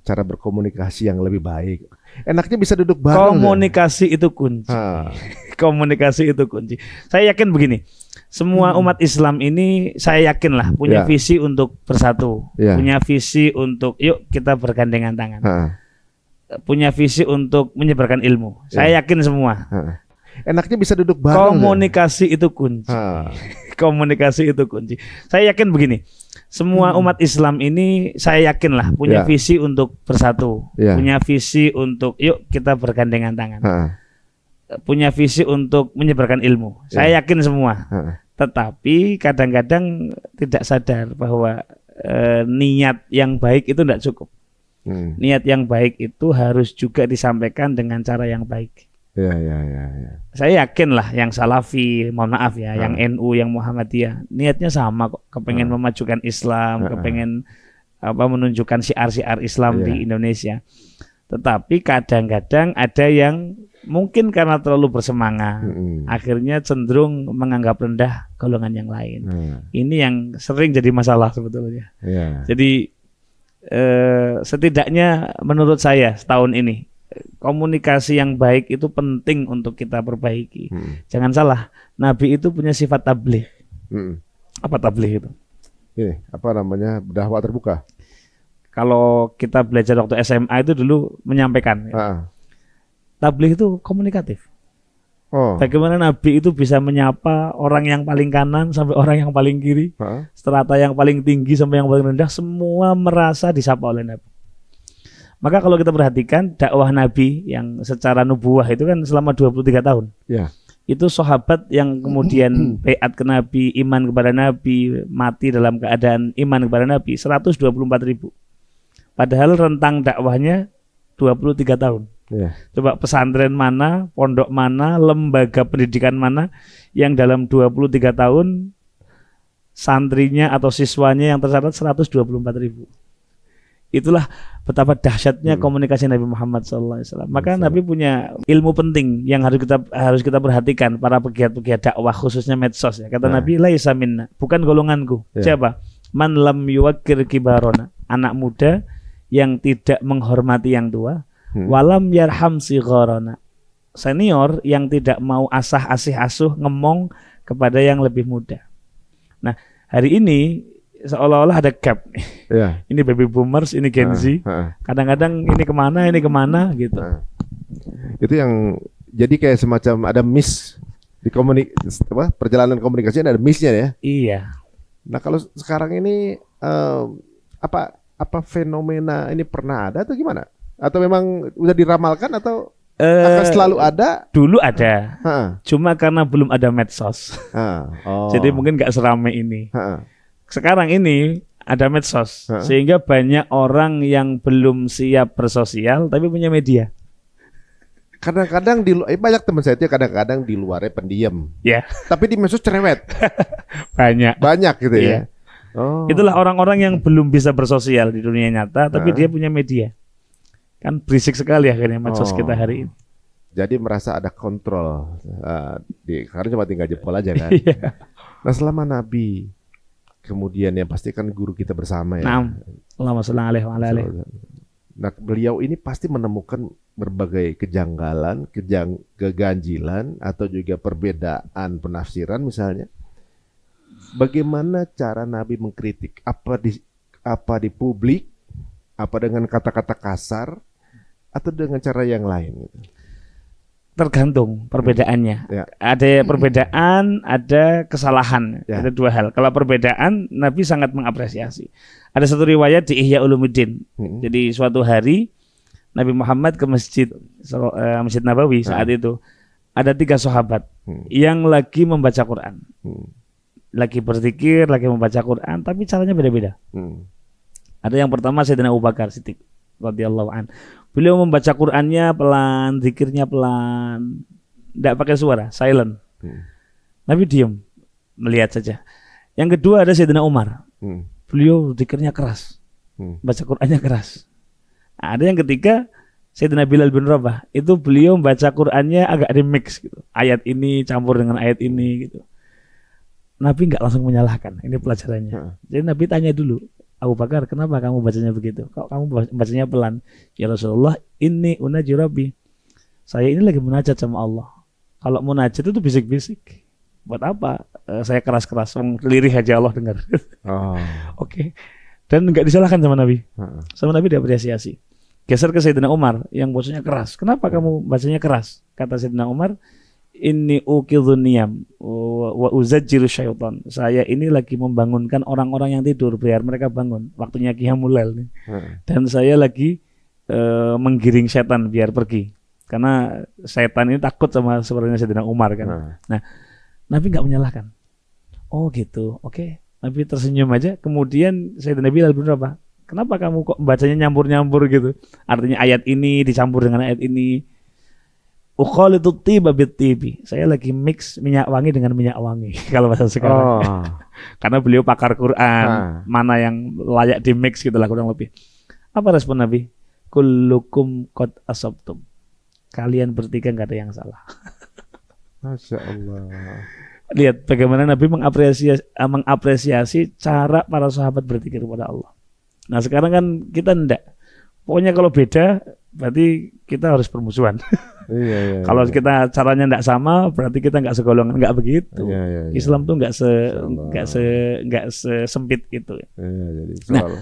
cara berkomunikasi yang lebih baik. Enaknya bisa duduk bareng. Komunikasi itu kunci. Komunikasi itu kunci. Saya yakin begini. Semua umat Islam ini saya yakin lah punya visi untuk bersatu, punya visi untuk yuk kita bergandengan tangan, punya visi untuk menyebarkan ilmu. Saya yakin semua. Enaknya bisa duduk bareng. Komunikasi itu kunci. Komunikasi itu kunci. Saya yakin begini. Semua umat Islam ini saya yakin lah punya visi untuk bersatu, punya visi untuk yuk kita bergandengan tangan, punya visi untuk menyebarkan ilmu. Saya yakin semua. Tetapi kadang-kadang tidak sadar bahwa niat yang baik itu tidak cukup. Niat yang baik itu harus juga disampaikan dengan cara yang baik. Saya yakin lah yang Salafi, mohon maaf ya, yang NU, yang Muhammadiyah, niatnya sama kok, kepengen memajukan Islam, kepengen menunjukkan syiar-syiar Islam di Indonesia. Tetapi kadang-kadang ada yang mungkin karena terlalu bersemangat, akhirnya cenderung menganggap rendah golongan yang lain. Ini yang sering jadi masalah sebetulnya. Jadi setidaknya menurut saya setahun ini komunikasi yang baik itu penting untuk kita perbaiki. Jangan salah, Nabi itu punya sifat tabligh. Apa tabligh itu? Ini apa namanya, dakwah terbuka. Kalau kita belajar waktu SMA itu dulu menyampaikan. Tabligh itu komunikatif. Bagaimana Nabi itu bisa menyapa orang yang paling kanan sampai orang yang paling kiri, strata yang paling tinggi sampai yang paling rendah, semua merasa disapa oleh Nabi. Maka kalau kita perhatikan dakwah Nabi yang secara nubuwah itu kan selama 23 tahun. Itu sahabat yang kemudian baiat ke Nabi, iman kepada Nabi, mati dalam keadaan iman kepada Nabi 124.000. Padahal rentang dakwahnya 23 tahun. Coba pesantren mana, pondok mana, lembaga pendidikan mana yang dalam 23 tahun santrinya atau siswanya yang tercatat 124.000. Itulah betapa dahsyatnya komunikasi Nabi Muhammad SAW. Maka Nabi punya ilmu penting yang harus kita perhatikan, para pegiat-pegiat dakwah khususnya medsos ya. Kata Nabi, laisa minna, bukan golonganku. Siapa? Man lam yuwakkir kibarona, anak muda yang tidak menghormati yang tua, walam yarham sigharana, senior yang tidak mau asih asuh ngemong kepada yang lebih muda. Nah, hari ini seolah-olah ada gap. Yeah. Ini baby boomers, ini Gen Z. Kadang-kadang ini kemana gitu. Itu yang jadi kayak semacam ada miss di perjalanan komunikasi ada missnya ya. Iya. Nah kalau sekarang ini apa fenomena ini pernah ada atau gimana? Atau memang udah diramalkan atau akan selalu ada? Dulu ada, cuma karena belum ada medsos. Jadi mungkin nggak seramai ini. Sekarang ini ada medsos, sehingga banyak orang yang belum siap bersosial tapi punya media. Kadang-kadang banyak teman saya itu kadang-kadang di luarnya pendiam, tapi di medsos cerewet. banyak gitu ya. Itulah orang-orang yang belum bisa bersosial di dunia nyata, tapi dia punya media. Kan berisik sekali akhirnya medsos kita hari ini. Jadi merasa ada kontrol, karena cuma tinggal jempol aja kan. Nah selama Nabi, kemudian yang pasti kan guru kita bersama ya. Allahumma shalli alaihi wa ala alihi. Nah beliau ini pasti menemukan berbagai kejanggalan, keganjilan atau juga perbedaan penafsiran misalnya. Bagaimana cara Nabi mengkritik? Apa di publik? Apa dengan kata-kata kasar? Atau dengan cara yang lain gitu? Tergantung perbedaannya. Ada perbedaan, ada kesalahan. Ada dua hal. Kalau perbedaan, Nabi sangat mengapresiasi. Ada satu riwayat di Ihya Ulumuddin. Jadi suatu hari Nabi Muhammad ke Masjid Nabawi saat itu. Ada 3 sahabat yang lagi membaca Quran. Lagi berzikir, lagi membaca Quran, tapi caranya beda-beda. Ada yang pertama Sayyidina Abu Bakar Siddiq radhiyallahu an. Beliau membaca Qur'annya pelan, zikirnya pelan, tidak pakai suara, silent. Nabi diam, melihat saja. Yang kedua ada Sayyidina Umar. Beliau zikirnya keras, baca Qur'annya keras. Nah, ada yang ketiga Sayyidina Bilal bin Rabah. Itu beliau membaca Qur'annya agak remix gitu. Ayat ini campur dengan ayat ini gitu. Nabi nggak langsung menyalahkan. Ini pelajarannya. Jadi Nabi tanya dulu, Abu Bakar, kenapa kamu bacanya begitu? Kok kamu bacanya pelan? Ya Rasulullah, ini unaji Rabbi. Saya ini lagi munajat sama Allah. Kalau munajat itu bisik-bisik. Buat apa? Saya keras-keras, lirih aja Allah dengar. Oke. Dan nggak disalahkan sama Nabi. Sama Nabi diapresiasi. Geser ke Sayyidina Umar yang bacanya keras. Kenapa kamu bacanya keras? Kata Sayyidina Umar, inni uqidhun niyam wa uzajjiru syaitan. Saya ini lagi membangunkan orang-orang yang tidur biar mereka bangun. Waktunya qiyamul lail nih. Dan saya lagi menggiring setan biar pergi. Karena setan ini takut sama sebenarnya Sayyidina Umar kan. Nah, Nabi enggak menyalahkan. Oh gitu. Oke. Nabi tersenyum aja. Kemudian Sayyidina Bilal bin Rabah, kenapa kamu kok bacanya nyampur-nyampur gitu? Artinya ayat ini dicampur dengan ayat ini. Ukhalitu tiba bit-tibi. Saya lagi mix minyak wangi dengan minyak wangi kalau bahasa sekarang. Karena beliau pakar Quran, mana yang layak di mix gitu lah kurang lebih. Apa respon Nabi? Kullukum qad asabtum. Kalian bertiga enggak ada yang salah. Masya Allah. Lihat bagaimana Nabi mengapresiasi cara para sahabat berzikir kepada Allah. Nah sekarang kan kita enggak. Pokoknya kalau beda berarti kita harus permusuhan. Iya. Kalau kita caranya enggak sama, berarti kita enggak segolongan, enggak begitu. Iya. Islam tuh enggak sempit gitu. Nah,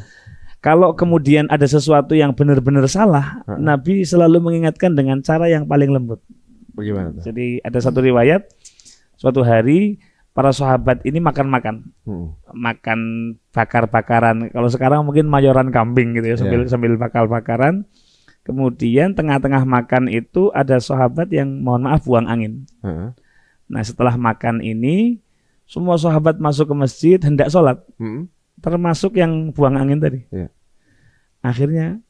kalau kemudian ada sesuatu yang benar-benar salah, Nabi selalu mengingatkan dengan cara yang paling lembut. Bagaimana? Jadi ada satu riwayat, suatu hari para sahabat ini makan bakar-bakaran. Kalau sekarang mungkin mayoran kambing gitu ya, sambil bakar-bakaran. Kemudian tengah-tengah makan itu ada sahabat yang mohon maaf buang angin. Nah setelah makan ini semua sahabat masuk ke masjid hendak sholat, termasuk yang buang angin tadi. Akhirnya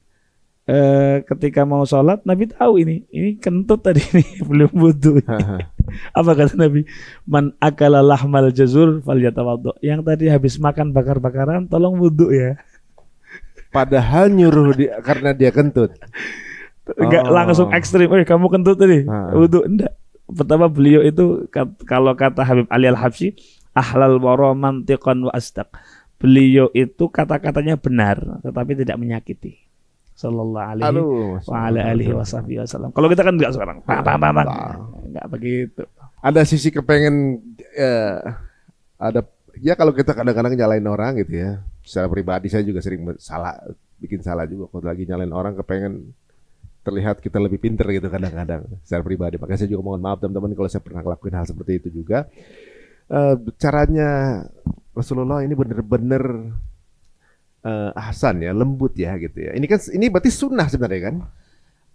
ketika mau sholat Nabi tahu ini kentut tadi ini belum wudu. Apa kata Nabi? Man akala lahmal jazur falyatawaddo. Yang tadi habis makan bakar-bakaran tolong wudu ya. Padahal nyuruh karena dia kentut. Enggak langsung ekstrim. Kamu kentut tadi. Wudu enggak. Pertama beliau itu kalau kata Habib Ali Al-Habsyi, ahlal wara mantiqan wa asdaq. Beliau itu kata-katanya benar tetapi tidak menyakiti. Sallallahu alaihi wasallam. Kalau kita kan enggak sekarang. Enggak begitu. Ada sisi kepengen ada Ya kalau kita kadang-kadang nyalain orang gitu ya, secara pribadi saya juga sering bikin salah juga. Kalau lagi nyalain orang kepengen terlihat kita lebih pinter gitu kadang-kadang secara pribadi. Makanya saya juga mohon maaf teman-teman kalau saya pernah ngelakuin hal seperti itu juga. Caranya Rasulullah ini benar-benar ahsan ya, lembut ya gitu ya. Ini berarti sunnah sebenarnya kan?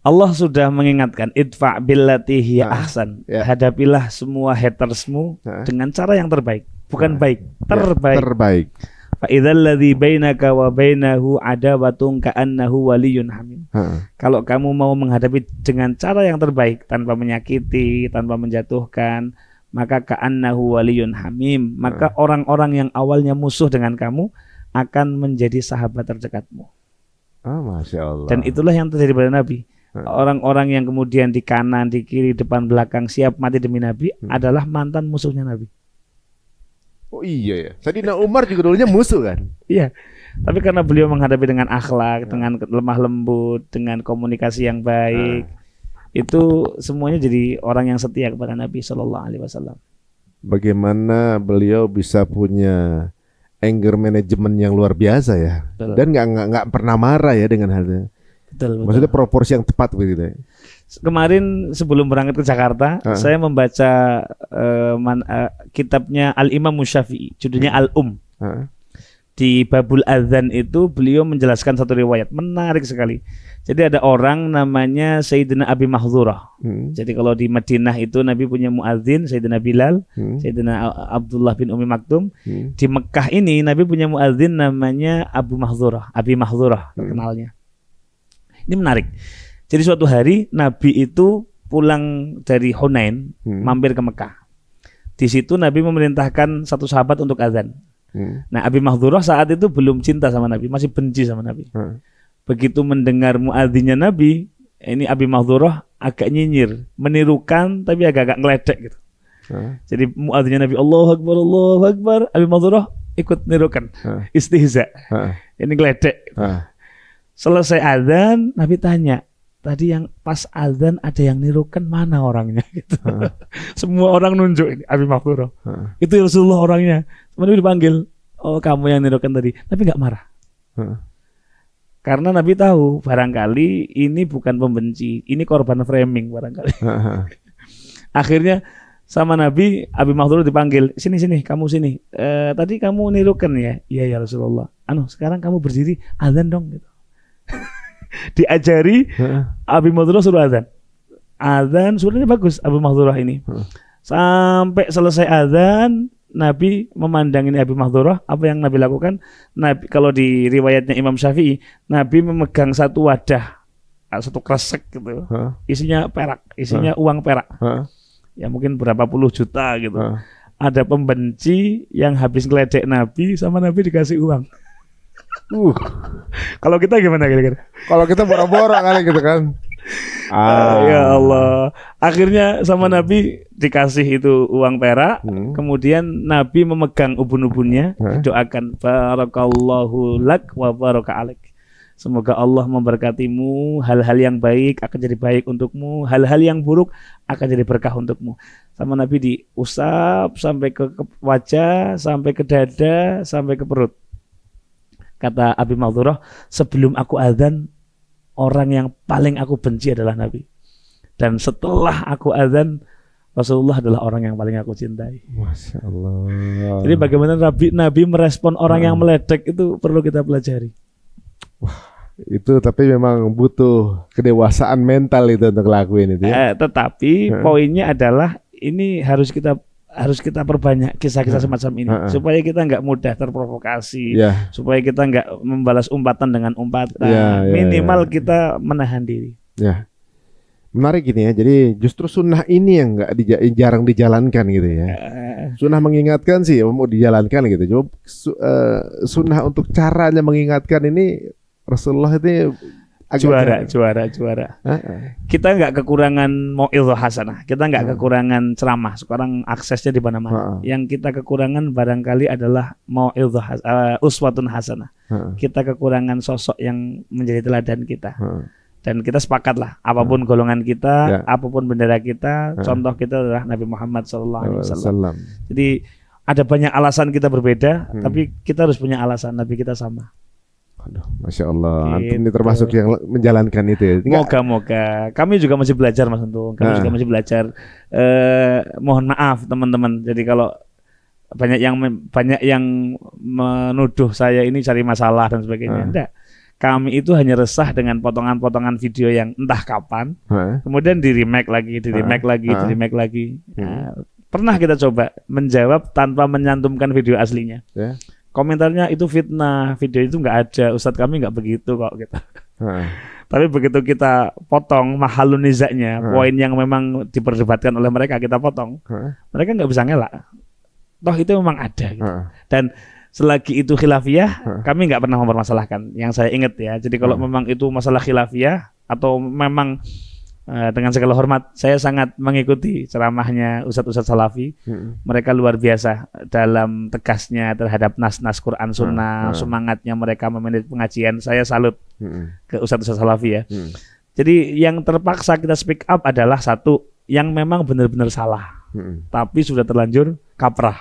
Allah sudah mengingatkan idfa billati hiya ahsan. Ya. Hadapilah semua hatersmu dengan cara yang terbaik, bukan baik, terbaik. Ya, terbaik. Fa idzal ladzi bainaka wa bainahu adawatun ka'annahu waliyyun hamim. Kalau kamu mau menghadapi dengan cara yang terbaik tanpa menyakiti, tanpa menjatuhkan, maka ka'annahu waliyyun hamim, maka orang-orang yang awalnya musuh dengan kamu akan menjadi sahabat terdekatmu. Masya Allah. Dan itulah yang terjadi pada Nabi. Orang-orang yang kemudian di kanan, di kiri, depan, belakang siap mati demi Nabi adalah mantan musuhnya Nabi. Oh iya ya. Sayyidina Umar juga dulunya musuh kan? Iya. Tapi karena beliau menghadapi dengan akhlak, dengan lemah lembut, dengan komunikasi yang baik, itu semuanya jadi orang yang setia kepada Nabi Shallallahu Alaihi Wasallam. Bagaimana beliau bisa punya anger management yang luar biasa ya? Betul. Dan nggak pernah marah ya dengan halnya. Betul. Maksudnya proporsi yang tepat begitu ya. Kemarin sebelum berangkat ke Jakarta, saya membaca kitabnya Al-Imam Syafi'i, judulnya Al-Um. Di Babul Adzan itu beliau menjelaskan satu riwayat menarik sekali. Jadi ada orang namanya Sayyidina Abi Mahdzurah. Jadi kalau di Madinah itu Nabi punya muadzin Sayyidina Bilal, Sayyidina Abdullah bin Umi Maktum. Di Mekah ini Nabi punya muadzin namanya Abu Mahdzurah, Abi Mahdzurah terkenalnya. Ini menarik. Jadi suatu hari Nabi itu pulang dari Hunain, mampir ke Mekah. Di situ Nabi memerintahkan satu sahabat untuk azan. Nah, Abi Mahdzurah saat itu belum cinta sama Nabi, masih benci sama Nabi. Begitu mendengar muadzinnya Nabi, ini Abi Mahdzurah agak nyinyir, menirukan tapi agak-agak ngeledek gitu. Jadi muadzinnya Nabi Allahu Akbar, Allahu Akbar, Abi Mahdzurah ikut nirukan, istihza. Ini ngeledek. Selesai azan, Nabi tanya, tadi yang pas azan ada yang nirukan, mana orangnya gitu. Semua orang nunjuk ini Abi Mahdzurah. Itu Rasulullah orangnya. Nabi dipanggil, oh kamu yang nirukan tadi, tapi nggak marah. Karena Nabi tahu barangkali ini bukan pembenci, ini korban framing barangkali. Akhirnya sama Nabi, Abi Mahdzurah dipanggil, sini kamu sini. Tadi kamu nirukan ya? Iya ya Rasulullah. Sekarang kamu berdiri azan dong gitu. Diajari Abi Mahdzurah suruh azan suaranya bagus Abi Mahdzurah ini. Sampai selesai azan Nabi memandang ini Abi Mahdzurah. Apa yang Nabi lakukan? Nabi, kalau di riwayatnya Imam Syafi'i, Nabi memegang satu wadah, satu kresek gitu, isinya perak, isinya uang perak, ya mungkin berapa puluh juta gitu. Ada pembenci yang habis ngeledek Nabi, sama Nabi dikasih uang. Kalau kita gimana kira-kira? Kalau kita boro-boro kali gitu kan. Ya Allah. Akhirnya sama Nabi dikasih itu uang perak. Kemudian Nabi memegang ubun-ubunnya, doakan barakallahu lak wa baraka alaik. Semoga Allah memberkatimu, hal-hal yang baik akan jadi baik untukmu, hal-hal yang buruk akan jadi berkah untukmu. Sama Nabi diusap sampai ke wajah, sampai ke dada, sampai ke perut. Kata Abi Mahdzurah, sebelum aku azan, orang yang paling aku benci adalah Nabi. Dan setelah aku azan, Rasulullah adalah orang yang paling aku cintai. Masya Allah. Jadi bagaimana Nabi merespon orang yang meledek itu perlu kita pelajari. Wah, itu tapi memang butuh kedewasaan mental itu untuk lakuin itu ya. Tetapi poinnya adalah ini harus kita perbanyak kisah-kisah semacam ini supaya kita nggak mudah terprovokasi, supaya kita nggak membalas umpatan dengan umpatan, minimal kita menahan diri. Menarik gini ya, jadi justru sunnah ini yang nggak jarang dijalankan gitu ya. Sunnah mengingatkan sih mau dijalankan gitu. Coba sunnah untuk caranya mengingatkan ini Rasulullah itu juara. Kita nggak kekurangan mau'izah hasanah, kita nggak kekurangan ceramah. Sekarang aksesnya di mana-mana. Yang kita kekurangan barangkali adalah mau'izah uswatun hasanah. Kita kekurangan sosok yang menjadi teladan kita. Dan kita sepakat lah, apapun golongan kita, apapun bendera kita, contoh kita adalah Nabi Muhammad SAW. Jadi ada banyak alasan kita berbeda, tapi kita harus punya alasan Nabi kita sama. Aduh, Masya Allah, Antum ini termasuk yang menjalankan itu ya. Moga-moga. Kami juga masih belajar Mas Antum. Kami juga masih belajar. Mohon maaf teman-teman. Jadi kalau banyak yang menuduh saya ini cari masalah dan sebagainya. Enggak. Kami itu hanya resah dengan potongan-potongan video yang entah kapan, kemudian di remake lagi. Pernah kita coba menjawab tanpa menyantumkan video aslinya. Komentarnya itu fitnah, video itu nggak ada, Ustadz kami nggak begitu kok gitu. Tapi begitu kita potong mahalun nizaknya, poin yang memang diperdebatkan oleh mereka kita potong, mereka nggak bisa ngelak. Toh itu memang ada. Gitu. Dan selagi itu khilafiyah, kami nggak pernah mempermasalahkan. Yang saya ingat ya. Jadi kalau memang itu masalah khilafiyah atau memang dengan segala hormat, saya sangat mengikuti ceramahnya Ustadz Salafi. Mereka luar biasa dalam tegasnya terhadap nas-nas Quran Sunnah, semangatnya mereka memanage pengajian. Saya salut ke Ustadz Salafi ya. Jadi yang terpaksa kita speak up adalah satu yang memang benar-benar salah, tapi sudah terlanjur kaprah.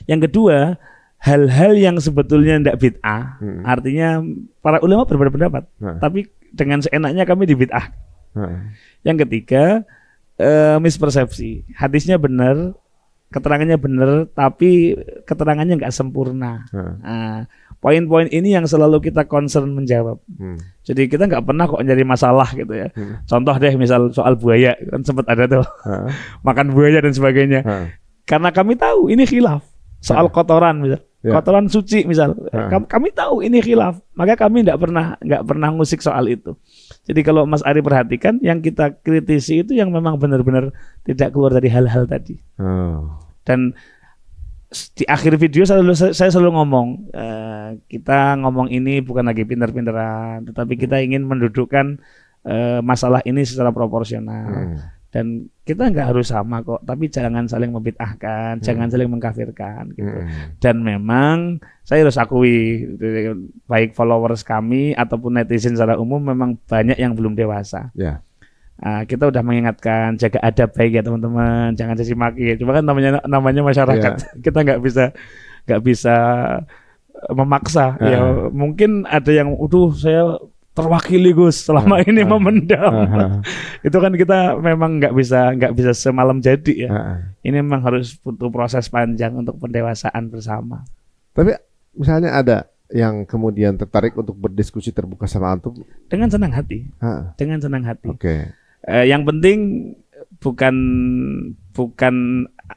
Yang kedua, hal-hal yang sebetulnya tidak bid'ah, artinya para ulama berbeda pendapat, tapi dengan seenaknya kami dibid'ah. Yang ketiga, mispersepsi. Hadisnya benar, keterangannya benar, tapi keterangannya nggak sempurna. Poin-poin ini yang selalu kita concern menjawab. Jadi kita nggak pernah kok nyari masalah gitu ya. Contoh deh, misal soal buaya, kan sempat ada tuh makan buaya dan sebagainya. Karena kami tahu ini khilaf soal kotoran misal. Kotoran suci misal, kami tahu ini khilaf, maka kami nggak pernah ngusik soal itu. Jadi kalau Mas Ari perhatikan, yang kita kritisi itu yang memang benar-benar tidak keluar dari hal-hal tadi. Dan di akhir video saya selalu ngomong, kita ngomong ini bukan lagi pintar-pintaran, tetapi kita ingin mendudukkan masalah ini secara proporsional. Dan kita nggak harus sama kok, tapi jangan saling membid'ahkan, jangan saling mengkafirkan gitu. Dan memang saya harus akui, baik followers kami ataupun netizen secara umum memang banyak yang belum dewasa. Kita udah mengingatkan, jaga adab baik ya teman-teman, jangan caci maki. Cuma kan namanya masyarakat, kita nggak bisa memaksa. Ya mungkin ada yang, saya terwakili Gus selama ini memendam. Itu kan kita memang nggak bisa semalam jadi ya. Ini memang harus butuh proses panjang untuk pendewasaan bersama. Tapi misalnya ada yang kemudian tertarik untuk berdiskusi terbuka sama antum dengan senang hati. Dengan senang hati. Yang penting bukan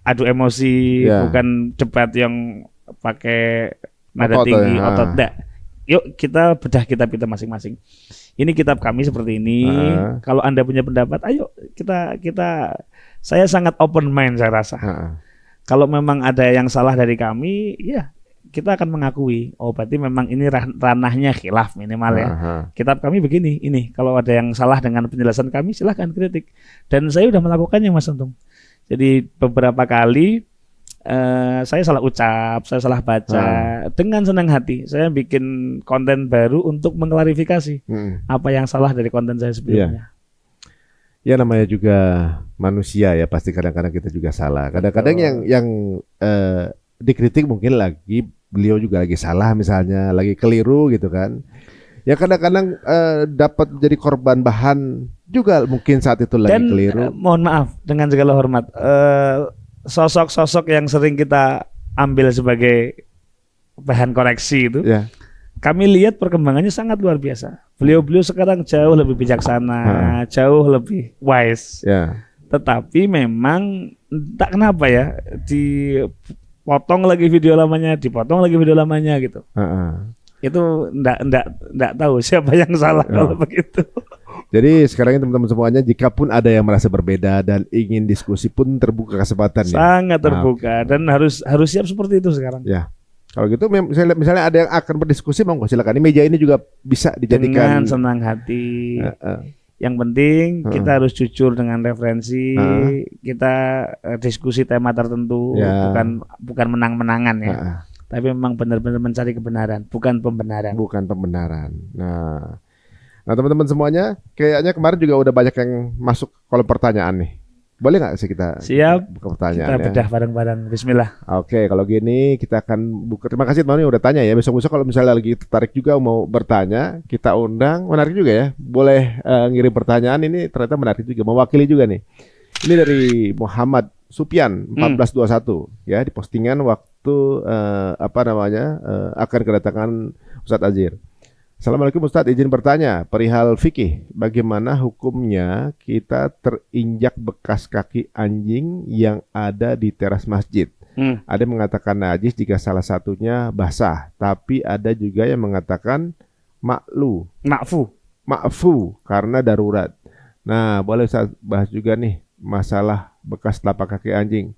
adu emosi, bukan debat yang pakai nada tinggi, otot enggak. Yuk kita bedah kitab kita masing-masing. Ini kitab kami seperti ini. Kalau Anda punya pendapat, ayo saya sangat open mind saya rasa. Kalau memang ada yang salah dari kami, ya kita akan mengakui. Oh berarti memang ini ranahnya khilaf minimal ya. Kitab kami begini, ini kalau ada yang salah dengan penjelasan kami silahkan kritik. Dan saya sudah melakukannya Mas Untung. Jadi beberapa kali saya salah ucap, saya salah baca, dengan senang hati saya bikin konten baru untuk mengklarifikasi apa yang salah dari konten saya sebelumnya. Ya namanya juga manusia ya, pasti kadang-kadang kita juga salah. Kadang-kadang yang dikritik mungkin beliau juga lagi salah misalnya, lagi keliru gitu kan. Ya kadang-kadang dapat jadi korban bahan juga mungkin saat itu lagi keliru. Mohon maaf dengan segala hormat. Sosok-sosok yang sering kita ambil sebagai bahan koreksi itu, kami lihat perkembangannya sangat luar biasa. Beliau sekarang jauh lebih bijaksana, jauh lebih wise. Tetapi memang tak kenapa ya, dipotong lagi video lamanya gitu. Itu enggak tahu siapa yang salah kalau begitu. Jadi sekarang teman-teman semuanya, jika pun ada yang merasa berbeda dan ingin diskusi pun terbuka kesempatan. Sangat terbuka dan harus siap seperti itu sekarang. Ya, kalau gitu misalnya ada yang akan berdiskusi, monggo silakan. Ini meja ini juga bisa dijadikan dengan senang hati. Yang penting kita harus jujur dengan referensi. Kita diskusi tema tertentu, bukan menang-menangan ya. Tapi memang benar-benar mencari kebenaran, bukan pembenaran. Nah teman-teman semuanya, kayaknya kemarin juga udah banyak yang masuk kolom pertanyaan nih. Boleh nggak sih kita buka pertanyaan? Kita bedah bareng-bareng. Bismillah. Oke, kalau gini kita akan buka. Terima kasih teman-teman yang udah tanya ya. Besok-besok kalau misalnya lagi tertarik juga mau bertanya, kita undang. Menarik juga ya. Boleh ngirim pertanyaan, ini ternyata menarik juga. Mewakili juga nih. Ini dari Muhammad Supyan 1421 ya, di postingan waktu akan kedatangan Ustadz Azhir. Assalamualaikum Ustadz, izin bertanya perihal fikih, bagaimana hukumnya kita terinjak bekas kaki anjing yang ada di teras masjid? Ada yang mengatakan najis jika salah satunya basah, tapi ada juga yang mengatakan ma'fu karena darurat. Nah, boleh Ustadz bahas juga nih masalah bekas telapak kaki anjing.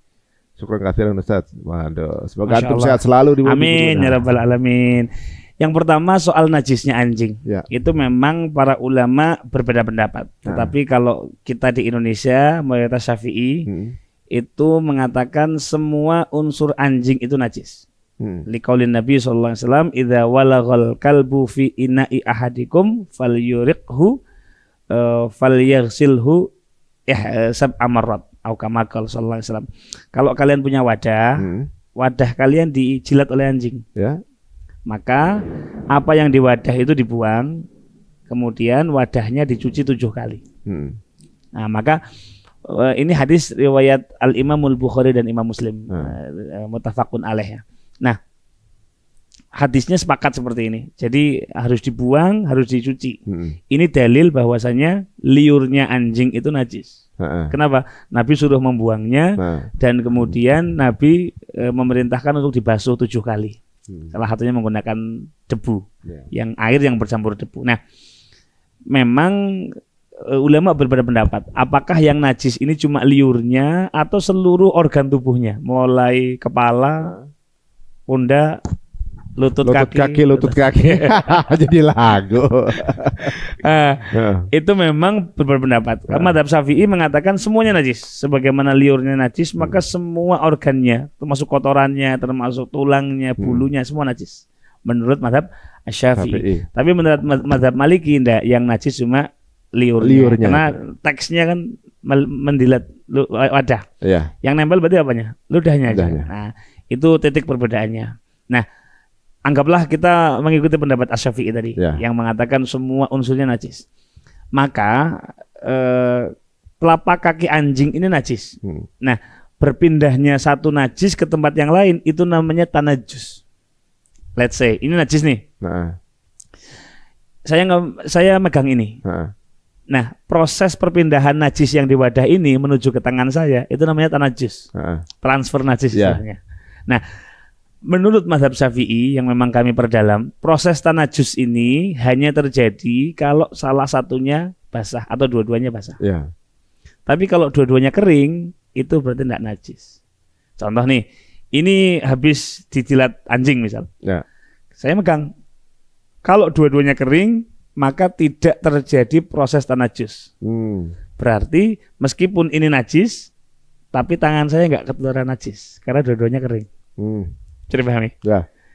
Syukran katsiran Ustadz. Waduh, semoga antum sehat selalu di bumi. Amin ya rabbal alamin. Yang pertama soal najisnya anjing, itu memang para ulama berbeda pendapat. Tetapi kalau kita di Indonesia, mayoritas Syafi'i itu mengatakan semua unsur anjing itu najis. Liqaulin Nabi sallallahu alaihi wasallam, "Idza walaghal kalbu fi ina'i ahadikum falyuriqhu falyaghsilhu sab'a marrat." Au kama qala sallallahu alaihi wasallam. Kalau kalian punya wadah, wadah kalian dijilat oleh anjing. Ya. Maka apa yang di wadah itu dibuang, kemudian wadahnya dicuci 7 kali. Nah, maka ini hadis riwayat Al-Imamul Bukhari dan Imam Muslim, muttafaqun alaih. Nah, hadisnya sepakat seperti ini. Jadi harus dibuang, harus dicuci. Ini dalil bahwasanya liurnya anjing itu najis. Kenapa? Nabi suruh membuangnya dan kemudian Nabi memerintahkan untuk dibasuh 7 kali. Salah satunya menggunakan debu, yang air yang bercampur debu. Nah, memang ulama berbeda pendapat. Apakah yang najis ini cuma liurnya atau seluruh organ tubuhnya, mulai kepala, pundak, lutut kaki. Jadi lagu. Itu memang berbeda pendapat. Madzhab Syafi'i mengatakan semuanya najis. Sebagaimana liurnya najis, maka semua organnya, termasuk kotorannya, termasuk tulangnya, bulunya, semua najis. Menurut madzhab Syafi'i. Tapi menurut madzhab Maliki enggak, yang najis cuma liurnya. Karena teksnya kan mendilat wadah. Yang nempel berarti apanya? Ludahnya aja. Nah, itu titik perbedaannya. Nah, anggaplah kita mengikuti pendapat Asy-Syafi'i tadi yang mengatakan semua unsurnya najis. Maka telapak kaki anjing ini najis. Nah, berpindahnya satu najis ke tempat yang lain itu namanya tanajus. Let's say ini najis nih. Saya megang ini. Nah, proses perpindahan najis yang di wadah ini menuju ke tangan saya itu namanya tanajus. Transfer najis istilahnya. Nah, menurut mazhab Syafi'i yang memang kami perdalam, proses tanajus ini hanya terjadi kalau salah satunya basah atau dua-duanya basah. Tapi kalau dua-duanya kering, itu berarti tidak najis. Contoh nih, ini habis dijilat anjing misal. Saya megang. Kalau dua-duanya kering, maka tidak terjadi proses tanajus. Berarti meskipun ini najis, tapi tangan saya nggak ketularan najis karena dua-duanya kering. Jadi pahami?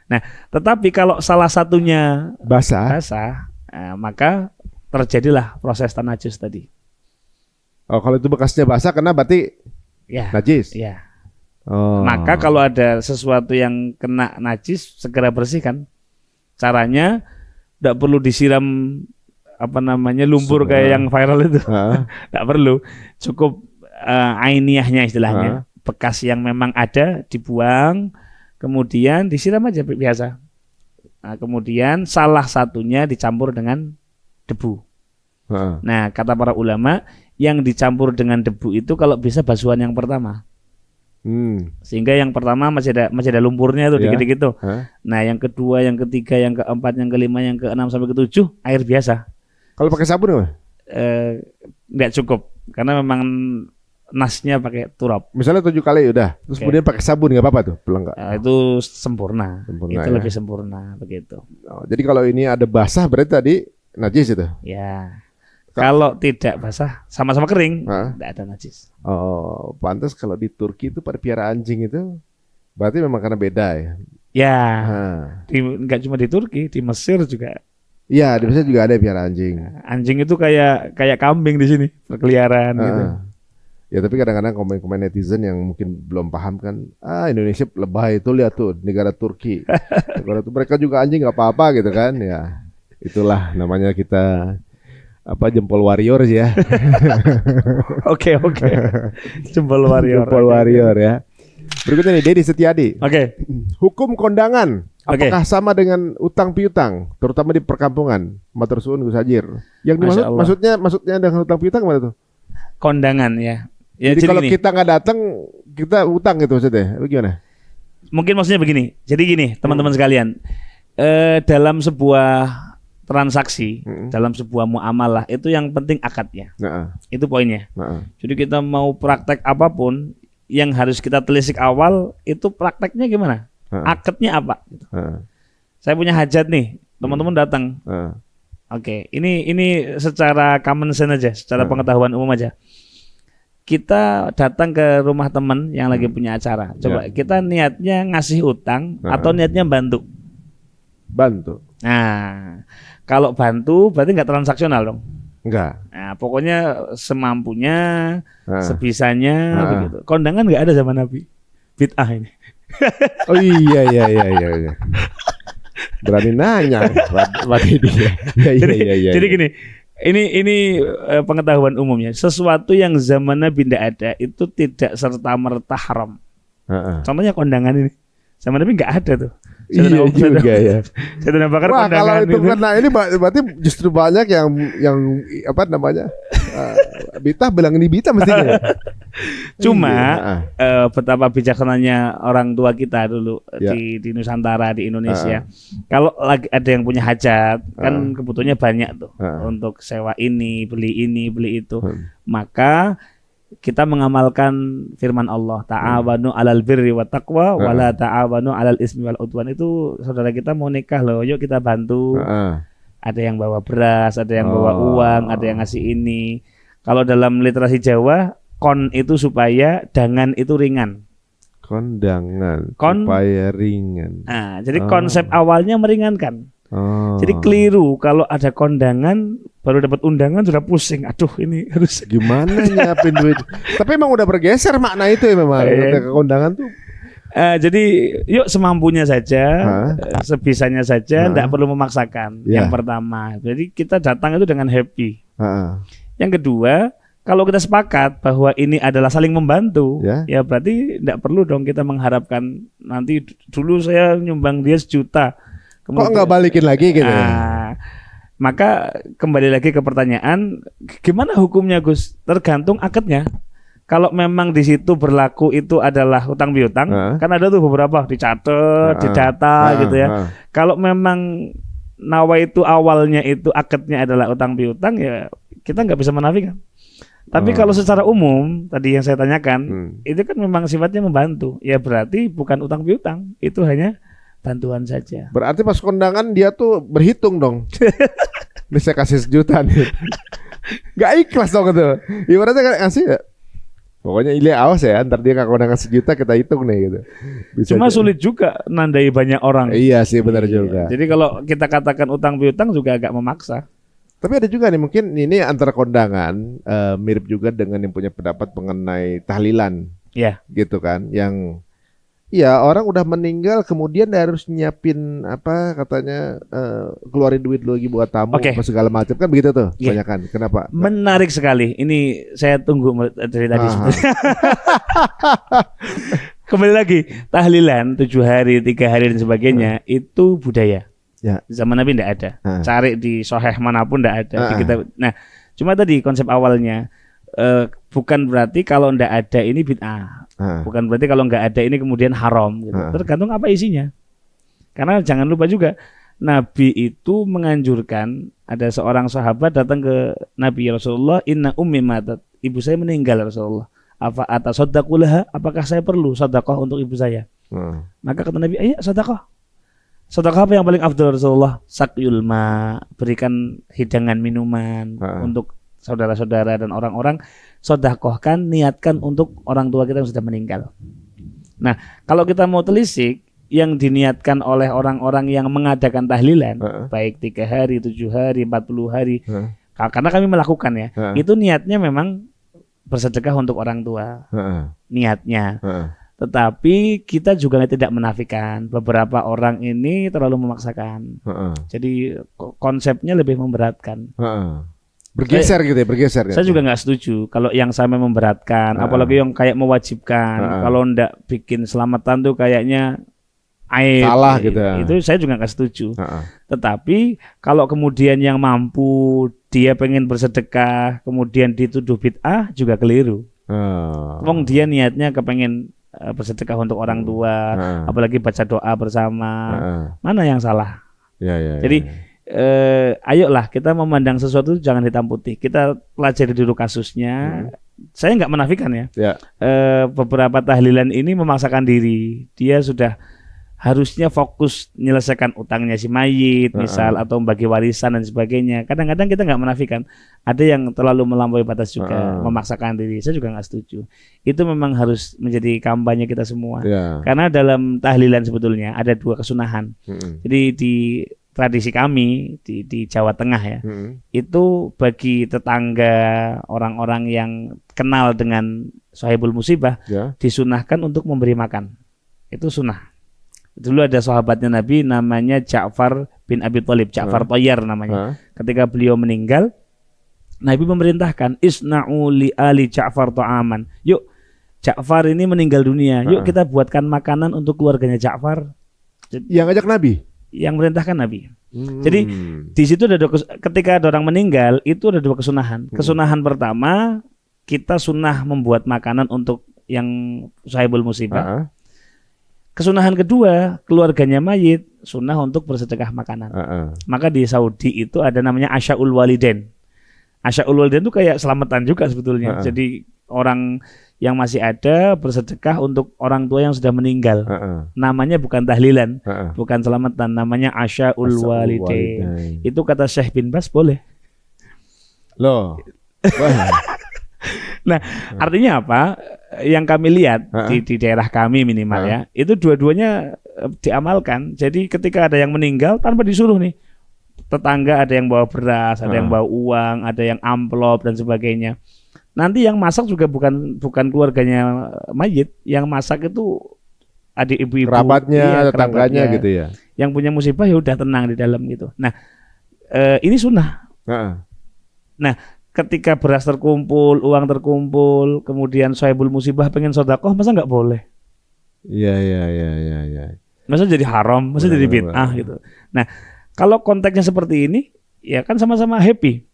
Nah, tetapi kalau salah satunya basah, maka terjadilah proses tanajus tadi. Oh, kalau itu bekasnya basah, kena berarti najis. Maka kalau ada sesuatu yang kena najis, segera bersihkan. Caranya tidak perlu disiram lumpur kayak yang viral itu. Tidak perlu. Cukup ainiyahnya istilahnya. Bekas yang memang ada dibuang. Kemudian disiram aja biasa. Nah, kemudian salah satunya dicampur dengan debu. Nah, kata para ulama, yang dicampur dengan debu itu kalau bisa basuhan yang pertama. Sehingga yang pertama masih ada lumpurnya tuh dikit-dikit tuh. Nah, yang kedua, yang ketiga, yang keempat, yang kelima, yang keenam sampai ketujuh air biasa. Kalau pakai sabun apa? Nggak cukup karena memang nasnya pakai turap. Misalnya 7 kali udah, terus kemudian pakai sabun nggak apa-apa tuh, pelengkap. Itu sempurna itu lebih sempurna begitu. Jadi kalau ini ada basah berarti tadi najis itu. Kalau tidak basah, sama-sama kering, tidak ada najis. Oh, pantas kalau di Turki itu pada piara anjing itu, berarti memang karena beda ya. Nggak cuma di Turki, di Mesir juga. Iya, di Mesir juga ada piara anjing. Anjing itu kayak kambing di sini, berkeliaran gitu. Ya tapi kadang-kadang komen-komen netizen yang mungkin belum paham kan, Indonesia lebay itu lihat tuh negara Turki, negara itu mereka juga anjing nggak apa-apa gitu kan, ya itulah namanya kita jempol warrior ya. Oke. Jempol warrior ya. Berikutnya nih Dedi Setiadi. Oke. Hukum kondangan apakah sama dengan utang piutang, terutama di perkampungan? Matur suwun Gus Hajir. Yang dimaksud maksudnya dengan utang piutang mana tuh? Kondangan ya. Jadi kalau kita nggak datang, kita utang gitu maksudnya. Bagaimana? Mungkin maksudnya begini. Jadi gini, teman-teman sekalian. Dalam sebuah transaksi, dalam sebuah muamalah, itu yang penting akadnya. Itu poinnya. Jadi kita mau praktek apapun, yang harus kita telisik awal itu prakteknya gimana? Akadnya apa? Gitu. Saya punya hajat nih, teman-teman datang. Oke, ini secara common sense aja, secara pengetahuan umum aja. Kita datang ke rumah teman yang lagi punya acara. Coba kita niatnya ngasih utang atau niatnya bantu? Bantu. Nah, kalau bantu berarti nggak transaksional dong? Enggak. Nah, pokoknya semampunya, sebisanya, begitu. Kondangan nggak ada zaman Nabi. Bid'ah ini. Oh iya. Berani nanya, Pak Dedi. Jadi gini. Ini pengetahuan umumnya. Sesuatu yang zaman Nabi tidak ada itu tidak serta-merta haram. Contohnya kondangan ini. Zaman Nabi nggak ada tuh. Iya juga ya. Saya bakar kondangan. Wah kalau itu gitu. karena ini berarti justru banyak yang apa namanya Bita bilang ini Bita mestinya. Cuma betapa bijaksananya orang tua kita dulu di Nusantara, di Indonesia. Kalau lagi ada yang punya hajat, kan kebutuhannya banyak tuh untuk sewa ini, beli itu. Maka kita mengamalkan firman Allah, ta'awanu 'alal birri wat taqwa wala ta'awanu 'alal ismi wal udwan. Itu saudara kita mau nikah loh, yuk kita bantu. Ada yang bawa beras, ada yang bawa uang, ada yang ngasih ini. Kalau dalam literasi Jawa, kon itu supaya, dangan itu ringan. Kondangan supaya ringan. Nah, jadi konsep awalnya meringankan. Jadi keliru kalau ada kondangan baru dapat undangan sudah pusing. Aduh, ini harus gimana nyiapin duit. Tapi emang udah bergeser makna itu ya memang. Kondangan tuh. Jadi yuk semampunya saja, sebisanya saja, tidak perlu memaksakan. Yang pertama. Jadi kita datang itu dengan happy. Yang kedua, kalau kita sepakat bahwa ini adalah saling membantu, ya berarti tidak perlu dong kita mengharapkan nanti dulu saya nyumbang dia 1 juta. Kok nggak balikin lagi gitu? Maka kembali lagi ke pertanyaan, gimana hukumnya Gus? Tergantung akadnya. Kalau memang di situ berlaku itu adalah hutang piutang, kan ada tuh beberapa dicatat, didata gitu ya. Kalau memang nawa itu awalnya itu akadnya adalah hutang piutang, ya kita nggak bisa menafikan. Tapi kalau secara umum tadi yang saya tanyakan, itu kan memang sifatnya membantu. Ya berarti bukan utang piutang, itu hanya bantuan saja. Berarti pas kondangan dia tuh berhitung dong. Bisa kasih 1 juta nih. Gak ikhlas dong gitu. Ibaratnya kan ngasih ya. Pokoknya Ilya awas ya, ntar dia gak kondangan 1 juta kita hitung nih gitu. Bisa cuma aja. Sulit juga nandai banyak orang. Iya sih benar juga. Jadi kalau kita katakan utang piutang juga agak memaksa. Tapi ada juga nih mungkin ini antara kondangan mirip juga dengan yang punya pendapat mengenai tahlilan. Iya. Gitu kan, yang iya orang udah meninggal kemudian harus nyiapin apa katanya keluarin duit lagi buat tamu segala macam kan begitu tuh kebanyakan. Kenapa? Menarik sekali. Ini saya tunggu dari tadi. Kembali lagi tahlilan 7 hari, 3 hari dan sebagainya itu budaya. Ya. Zaman Nabi tidak ada. Cari di sahih manapun tidak ada. Di kitab. Nah, cuma tadi konsep awalnya bukan berarti kalau tidak ada ini bid'ah. Bukan berarti kalau nggak ada ini kemudian haram gitu. Tergantung apa isinya. Karena jangan lupa juga Nabi itu menganjurkan, ada seorang sahabat datang ke Nabi Rasulullah, inna ummi matat, ibu saya meninggal Rasulullah. Apa atasaddaqulaha, apakah saya perlu sedekah untuk ibu saya? Maka kata Nabi, ayo sedekah. Sedekah apa yang paling afdal Rasulullah? Sakyul ma, berikan hidangan minuman untuk saudara-saudara dan orang-orang, sedekahkan, niatkan untuk orang tua kita yang sudah meninggal. Nah, kalau kita mau telisik, yang diniatkan oleh orang-orang yang mengadakan tahlilan, baik 3 hari, 7 hari, 40 hari, karena kami melakukan ya, itu niatnya memang bersedekah untuk orang tua, niatnya. Tetapi kita juga tidak menafikan beberapa orang ini terlalu memaksakan. Jadi konsepnya lebih memberatkan. Bergeser gitu ya, bergeser. Saya juga nggak setuju kalau yang sampai memberatkan, apalagi yang kayak mewajibkan. Kalau ndak bikin selamatan tuh kayaknya aib. Salah gitu. Itu saya juga nggak setuju. Tetapi kalau kemudian yang mampu dia pengen bersedekah, kemudian dituduh bid'ah juga keliru. Wong dia niatnya kepengen bersedekah untuk orang tua, apalagi baca doa bersama. Mana yang salah? Jadi ayolah kita memandang sesuatu jangan hitam putih. Kita pelajari dulu kasusnya. Saya nggak menafikan ya. Beberapa tahlilan ini memaksakan diri. Dia sudah harusnya fokus menyelesaikan utangnya si mayit, misal, atau bagi warisan dan sebagainya. Kadang-kadang kita nggak menafikan. Ada yang terlalu melampaui batas juga, memaksakan diri. Saya juga nggak setuju. Itu memang harus menjadi kampanye kita semua. Karena dalam tahlilan sebetulnya ada 2 kesunahan. Jadi di tradisi kami di Jawa Tengah ya, itu bagi tetangga, orang-orang yang kenal dengan sahibul musibah, disunahkan untuk memberi makan. Itu sunnah. Dulu ada sahabatnya Nabi namanya Ja'far bin Abi Thalib, Ja'far Thayyar namanya. Ketika beliau meninggal, Nabi memerintahkan isna'u li ali Ja'far ta'aman. Yuk, Ja'far ini meninggal dunia. Yuk kita buatkan makanan untuk keluarganya Ja'far. Yang ngajak Nabi? Yang merintahkan Nabi. Jadi di situ ada ketika ada orang meninggal itu ada 2 kesunahan. Kesunahan pertama, kita sunnah membuat makanan untuk yang sahibul musibah. Kesunahan kedua, keluarganya mayit sunnah untuk bersedekah makanan. Maka di Saudi itu ada namanya Asya'ul Walidain. Asya'ul Walidain itu kayak selamatan juga sebetulnya. Jadi orang yang masih ada bersedekah untuk orang tua yang sudah meninggal. Namanya bukan tahlilan, bukan selamatan, namanya Asya'ul Walidain. Itu kata Syekh bin Bas boleh. Loh. Nah, artinya apa? Yang kami lihat di daerah kami minimal ya, itu dua-duanya diamalkan. Jadi ketika ada yang meninggal tanpa disuruh nih, tetangga ada yang bawa beras, ada yang bawa uang, ada yang amplop dan sebagainya. Nanti yang masak juga bukan keluarganya mayit, yang masak itu adik ibu-ibu, kerabatnya, tetangganya gitu ya. Yang punya musibah ya udah tenang di dalam gitu. Nah, ini sunnah. Nah, ketika beras terkumpul, uang terkumpul, kemudian sahibul musibah pengen sedekah, masa nggak boleh? Iya. Masa jadi haram, masa jadi bid'ah gitu. Nah, kalau konteksnya seperti ini, ya kan sama-sama happy.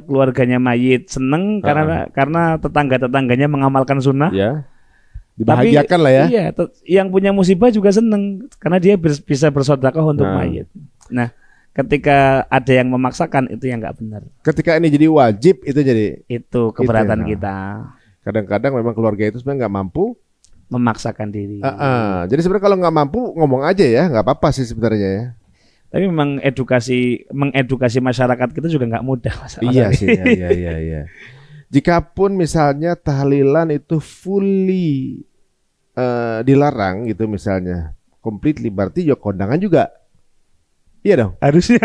Keluarganya mayit seneng karena tetangga-tetangganya mengamalkan sunnah. Ya. Dibahagiakan lah ya. Iya, yang punya musibah juga seneng karena dia bisa bersedekah untuk mayit. Nah, ketika ada yang memaksakan itu yang nggak benar. Ketika ini jadi wajib itu keberatan kita. Kadang-kadang memang keluarga itu sebenarnya nggak mampu memaksakan diri. Jadi sebenarnya kalau nggak mampu ngomong aja ya, nggak apa-apa sih sebenarnya ya. Tapi memang mengedukasi masyarakat kita juga nggak mudah. Iya sih, iya. Jikapun misalnya tahlilan itu fully dilarang gitu misalnya, completely, berarti ya kondangan juga. Iya dong. Harusnya.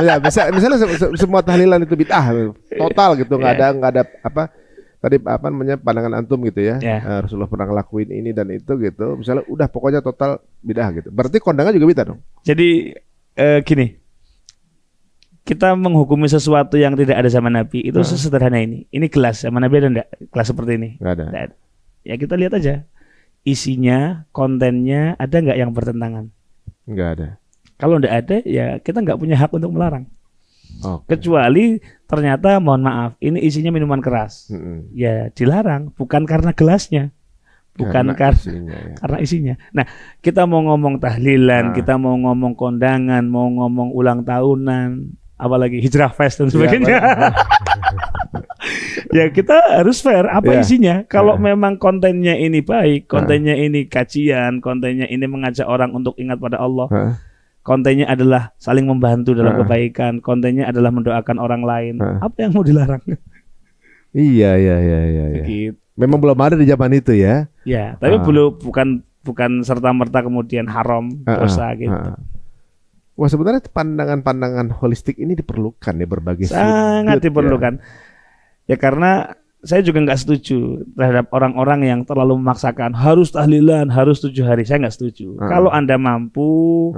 Iya, misalnya semua tahlilan itu bid'ah total gitu, nggak ada apa tadi apa namanya pandangan antum gitu ya. Rasulullah pernah ngelakuin ini dan itu gitu. Misalnya udah pokoknya total bid'ah gitu. Berarti kondangan juga bid'ah dong. Jadi gini, kita menghukumi sesuatu yang tidak ada zaman Nabi itu sesederhana ini. Ini gelas zaman Nabi ada enggak? Gelas seperti ini? Nggak ada. Ya kita lihat aja isinya, kontennya ada nggak yang bertentangan? Nggak ada. Kalau enggak ada, ya kita nggak punya hak untuk melarang. Kecuali ternyata mohon maaf, ini isinya minuman keras. Ya dilarang, bukan karena gelasnya. Bukan karena isinya. Nah, kita mau ngomong tahlilan, kita mau ngomong kondangan, mau ngomong ulang tahunan, apalagi hijrah fest dan sebagainya. Ya kita harus fair apa isinya. Kalau memang kontennya ini baik, kontennya ini kajian, kontennya ini mengajak orang untuk ingat pada Allah, kontennya adalah saling membantu dalam kebaikan, kontennya adalah mendoakan orang lain, apa yang mau dilarang? Iya. Gitu. Memang belum ada di zaman itu ya. Ya, tapi bukan serta-merta kemudian haram, dosa gitu. Wah, sebenarnya pandangan-pandangan holistik ini diperlukan ya berbagai sangat diperlukan. Ya karena saya juga nggak setuju terhadap orang-orang yang terlalu memaksakan harus tahlilan, harus 7 hari. Saya nggak setuju. Kalau Anda mampu,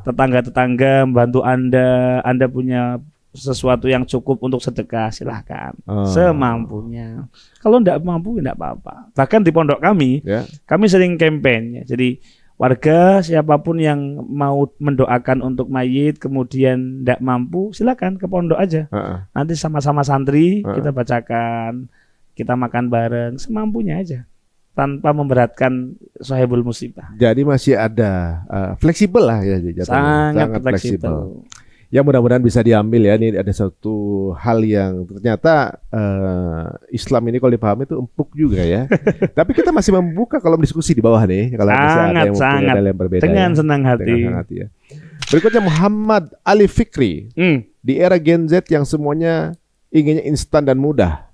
tetangga-tetangga membantu Anda punya sesuatu yang cukup untuk sedekah, silahkan semampunya. Kalau nggak mampu, nggak apa-apa. Bahkan di pondok kami, kami sering campaign. Ya. Jadi warga siapapun yang mau mendoakan untuk mayit kemudian nggak mampu, silakan ke pondok aja. Nanti sama-sama santri kita bacakan. Kita makan bareng semampunya aja tanpa memberatkan sahibul musibah. Jadi masih ada fleksibel lah ya, sangat fleksibel. Ya mudah-mudahan bisa diambil ya. Ini ada satu hal yang ternyata Islam ini kalau dipahami itu empuk juga ya. Tapi kita masih membuka kolom diskusi di bawah nih. Kalau sangat yang berbeda dengan senang hati. Dengan hati ya. Berikutnya Muhammad Ali Fikri. Di era Gen Z yang semuanya inginnya instan dan mudah.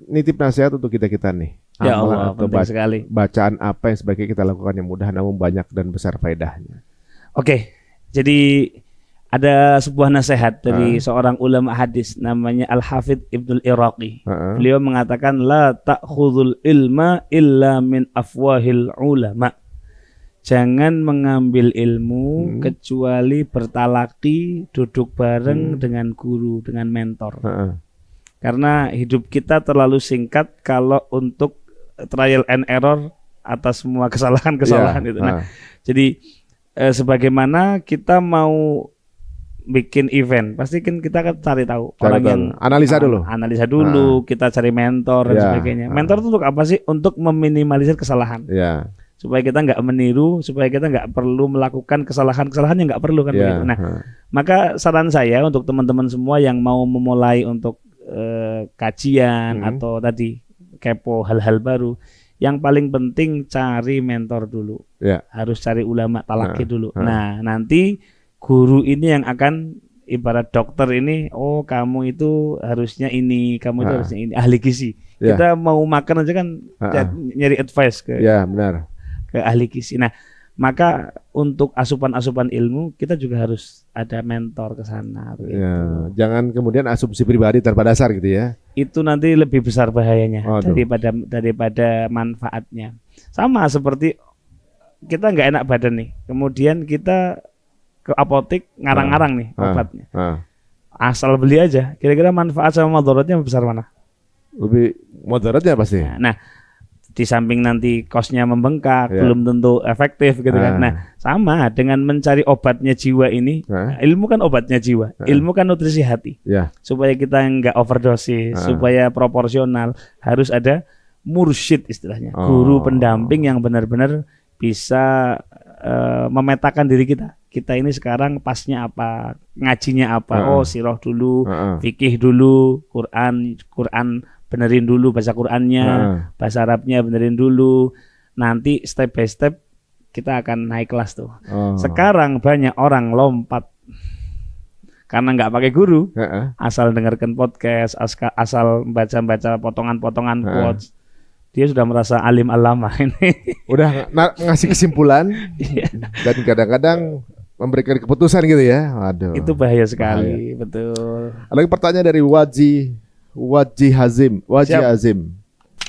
Nitip nasihat untuk kita nih. Ya Allah, penting sekali. Bacaan apa yang sebaiknya kita lakukan yang mudah namun banyak dan besar faedahnya. Oke, jadi ada sebuah nasihat dari seorang ulama hadis namanya Al-Hafidh Ibnul Iraqi. Beliau mengatakan la ta'khudhul ilma illa min afwahil ulama. Jangan mengambil ilmu kecuali bertalaki, duduk bareng dengan guru, dengan mentor. Karena hidup kita terlalu singkat kalau untuk trial and error atas semua kesalahan-kesalahan itu. Nah, jadi sebagaimana kita mau bikin event, pasti kan kita akan cari tahu orang yang analisa dulu, kita cari mentor dan sebagainya. Mentor itu untuk apa sih? Untuk meminimalisir kesalahan. Supaya kita nggak meniru, supaya kita nggak perlu melakukan kesalahan-kesalahan yang nggak perlu kan begitu. Nah, maka saran saya untuk teman-teman semua yang mau memulai untuk kajian atau tadi kepo hal-hal baru, yang paling penting cari mentor dulu. Harus cari ulama talaki dulu. Nah, nanti guru ini yang akan ibarat dokter ini, oh kamu itu harusnya ini, kamu itu harusnya ini, ahli gizi. Kita mau makan aja kan nyari advice ke benar. Ke ahli gizi. Nah, maka untuk asupan-asupan ilmu kita juga harus ada mentor ke sana. Jangan kemudian asumsi pribadi tanpa dasar gitu ya. Itu nanti lebih besar bahayanya daripada manfaatnya. Sama seperti kita nggak enak badan nih, kemudian kita ke apotek ngarang-ngarang nih obatnya. Asal beli aja. Kira-kira manfaat sama mudaratnya besar mana? Lebih mudaratnya pasti. Nah, di samping nanti kosnya membengkak, belum tentu efektif gitu kan. Nah, sama dengan mencari obatnya jiwa ini. Ilmu kan obatnya jiwa, ilmu kan nutrisi hati. Supaya kita nggak overdosis, supaya proporsional, harus ada mursyid istilahnya, guru pendamping yang benar-benar bisa memetakan diri kita. Kita ini sekarang pasnya apa, ngajinya apa? Oh, sirah dulu, fikih dulu, Quran benerin dulu bahasa Qurannya, bahasa Arabnya benerin dulu. Nanti step by step kita akan naik kelas tuh. Sekarang banyak orang lompat karena nggak pakai guru, asal dengarkan podcast, asal baca-baca potongan-potongan quotes. Dia sudah merasa alim alama ini. Udah ngasih kesimpulan dan kadang-kadang memberikan keputusan gitu ya. Waduh. Itu bahaya sekali, betul. Ada lagi pertanyaan dari Wajih Azim.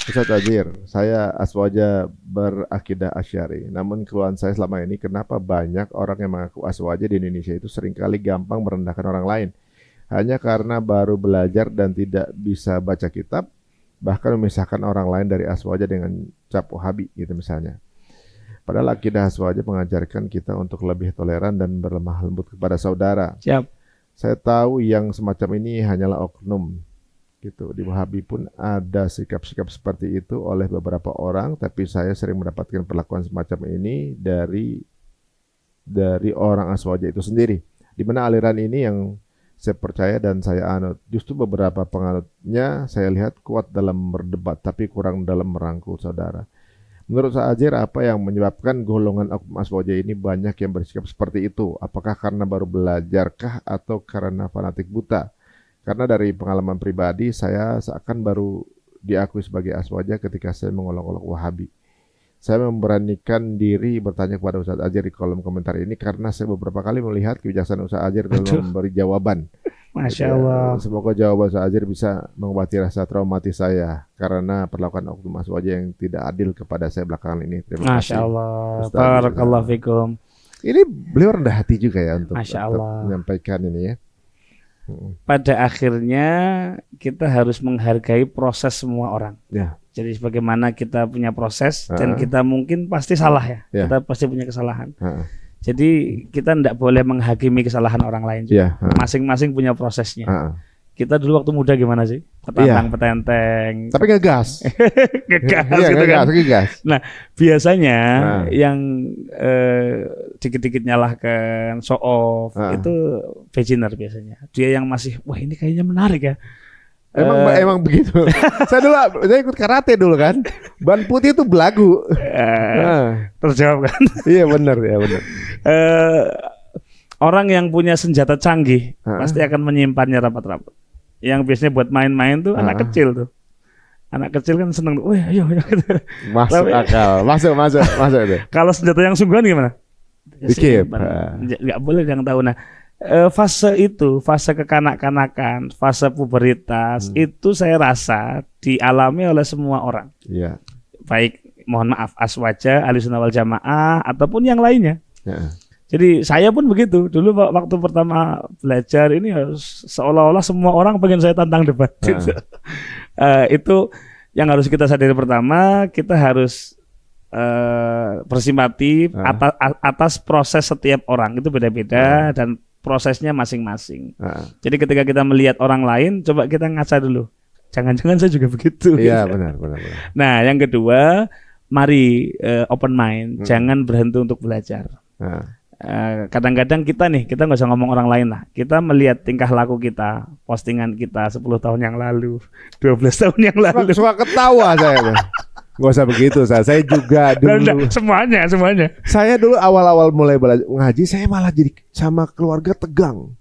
Ustaz Azir, saya aswaja berakidah Asy'ari. Namun keluhan saya selama ini, kenapa banyak orang yang mengaku aswaja di Indonesia itu seringkali gampang merendahkan orang lain hanya karena baru belajar dan tidak bisa baca kitab, bahkan memisahkan orang lain dari aswaja dengan cap wahabi gitu misalnya. Padahal akidah aswaja mengajarkan kita untuk lebih toleran dan berlemah lembut kepada saudara. Siap. Saya tahu yang semacam ini hanyalah oknum. Gitu. Di Wahabi pun ada sikap-sikap seperti itu oleh beberapa orang, tapi saya sering mendapatkan perlakuan semacam ini dari orang aswaja itu sendiri. Di mana aliran ini yang saya percaya dan saya anut. Justru beberapa penganutnya saya lihat kuat dalam berdebat, tapi kurang dalam merangkul saudara. Menurut Ustaz Azir, apa yang menyebabkan golongan oknum aswaja ini banyak yang bersikap seperti itu? Apakah karena baru belajarkah atau karena fanatik buta? Karena dari pengalaman pribadi, saya seakan baru diakui sebagai aswaja ketika saya mengolok-olok Wahabi. Saya memberanikan diri bertanya kepada Ustaz Azir di kolom komentar ini karena saya beberapa kali melihat kebijaksanaan Ustaz Azir dalam memberi jawaban. Masya Allah. Semoga jawaban Ustaz Azhar bisa mengobati rasa traumatis saya karena perlakuan oknum wajah yang tidak adil kepada saya belakangan ini. Terima kasih. Masya Allah. Barakallahu fikum. Ini beliau rendah hati juga ya untuk menyampaikan ini ya. Pada akhirnya kita harus menghargai proses semua orang. Ya. Jadi sebagaimana kita punya proses dan kita mungkin pasti salah ya. Kita pasti punya kesalahan. Jadi kita tidak boleh menghakimi kesalahan orang lain juga. Masing-masing punya prosesnya. Kita dulu waktu muda gimana sih? Petantang-petenteng. Tapi ngegas. Ngegas gitu kan. Ngegas. Nah, biasanya yang dikit-dikit nyalahkan, show off, itu beginner biasanya. Dia yang masih, wah ini kayaknya menarik ya. Emang begitu. Saya ikut karate dulu kan. Ban putih itu belagu. Terjawab kan? Iya benar ya benar. Orang yang punya senjata canggih pasti akan menyimpannya rapat-rapat. Yang biasanya buat main-main tuh anak kecil tuh. Anak kecil kan seneng tuh. Ayo. Masuk akal. Masuk itu. Kalau senjata yang sungguhan gimana? Dikip. Nggak boleh yang tahu. Nah, fase itu, fase kekanak-kanakan, fase puberitas itu saya rasa dialami oleh semua orang. Iya. Baik, mohon maaf, Aswaja, Ahlussunnah wal Jamaah ataupun yang lainnya. Jadi saya pun begitu. Dulu waktu pertama belajar ini seolah-olah semua orang pengen saya tantang debat. Itu yang harus kita sadari pertama, kita harus bersimpati atas proses setiap orang itu beda-beda dan prosesnya masing-masing. Jadi ketika kita melihat orang lain, coba kita ngaca dulu. Jangan-jangan saya juga begitu. Iya, benar. Nah, yang kedua, mari open mind, jangan berhenti untuk belajar. Kadang-kadang kita nggak usah ngomong orang lain lah. Kita melihat tingkah laku kita, postingan kita 10 tahun yang lalu, 12 tahun yang lalu. Suka ketawa saya. Gak usah begitu, saya juga dulu. Semuanya. Saya dulu awal-awal mulai belajar ngaji, saya malah jadi sama keluarga tegang.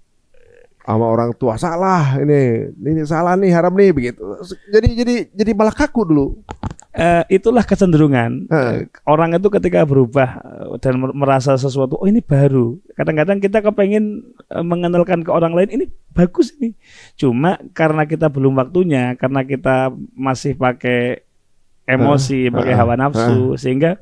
Sama orang tua salah, ini salah nih, haram nih begitu. Jadi malah kaku dulu. Itulah kecenderungan orang itu ketika berubah dan merasa sesuatu, oh ini baru. Kadang-kadang kita kepengen mengenalkan ke orang lain, ini bagus ini. Cuma karena kita belum waktunya, karena kita masih pakai emosi, pakai hawa nafsu, sehingga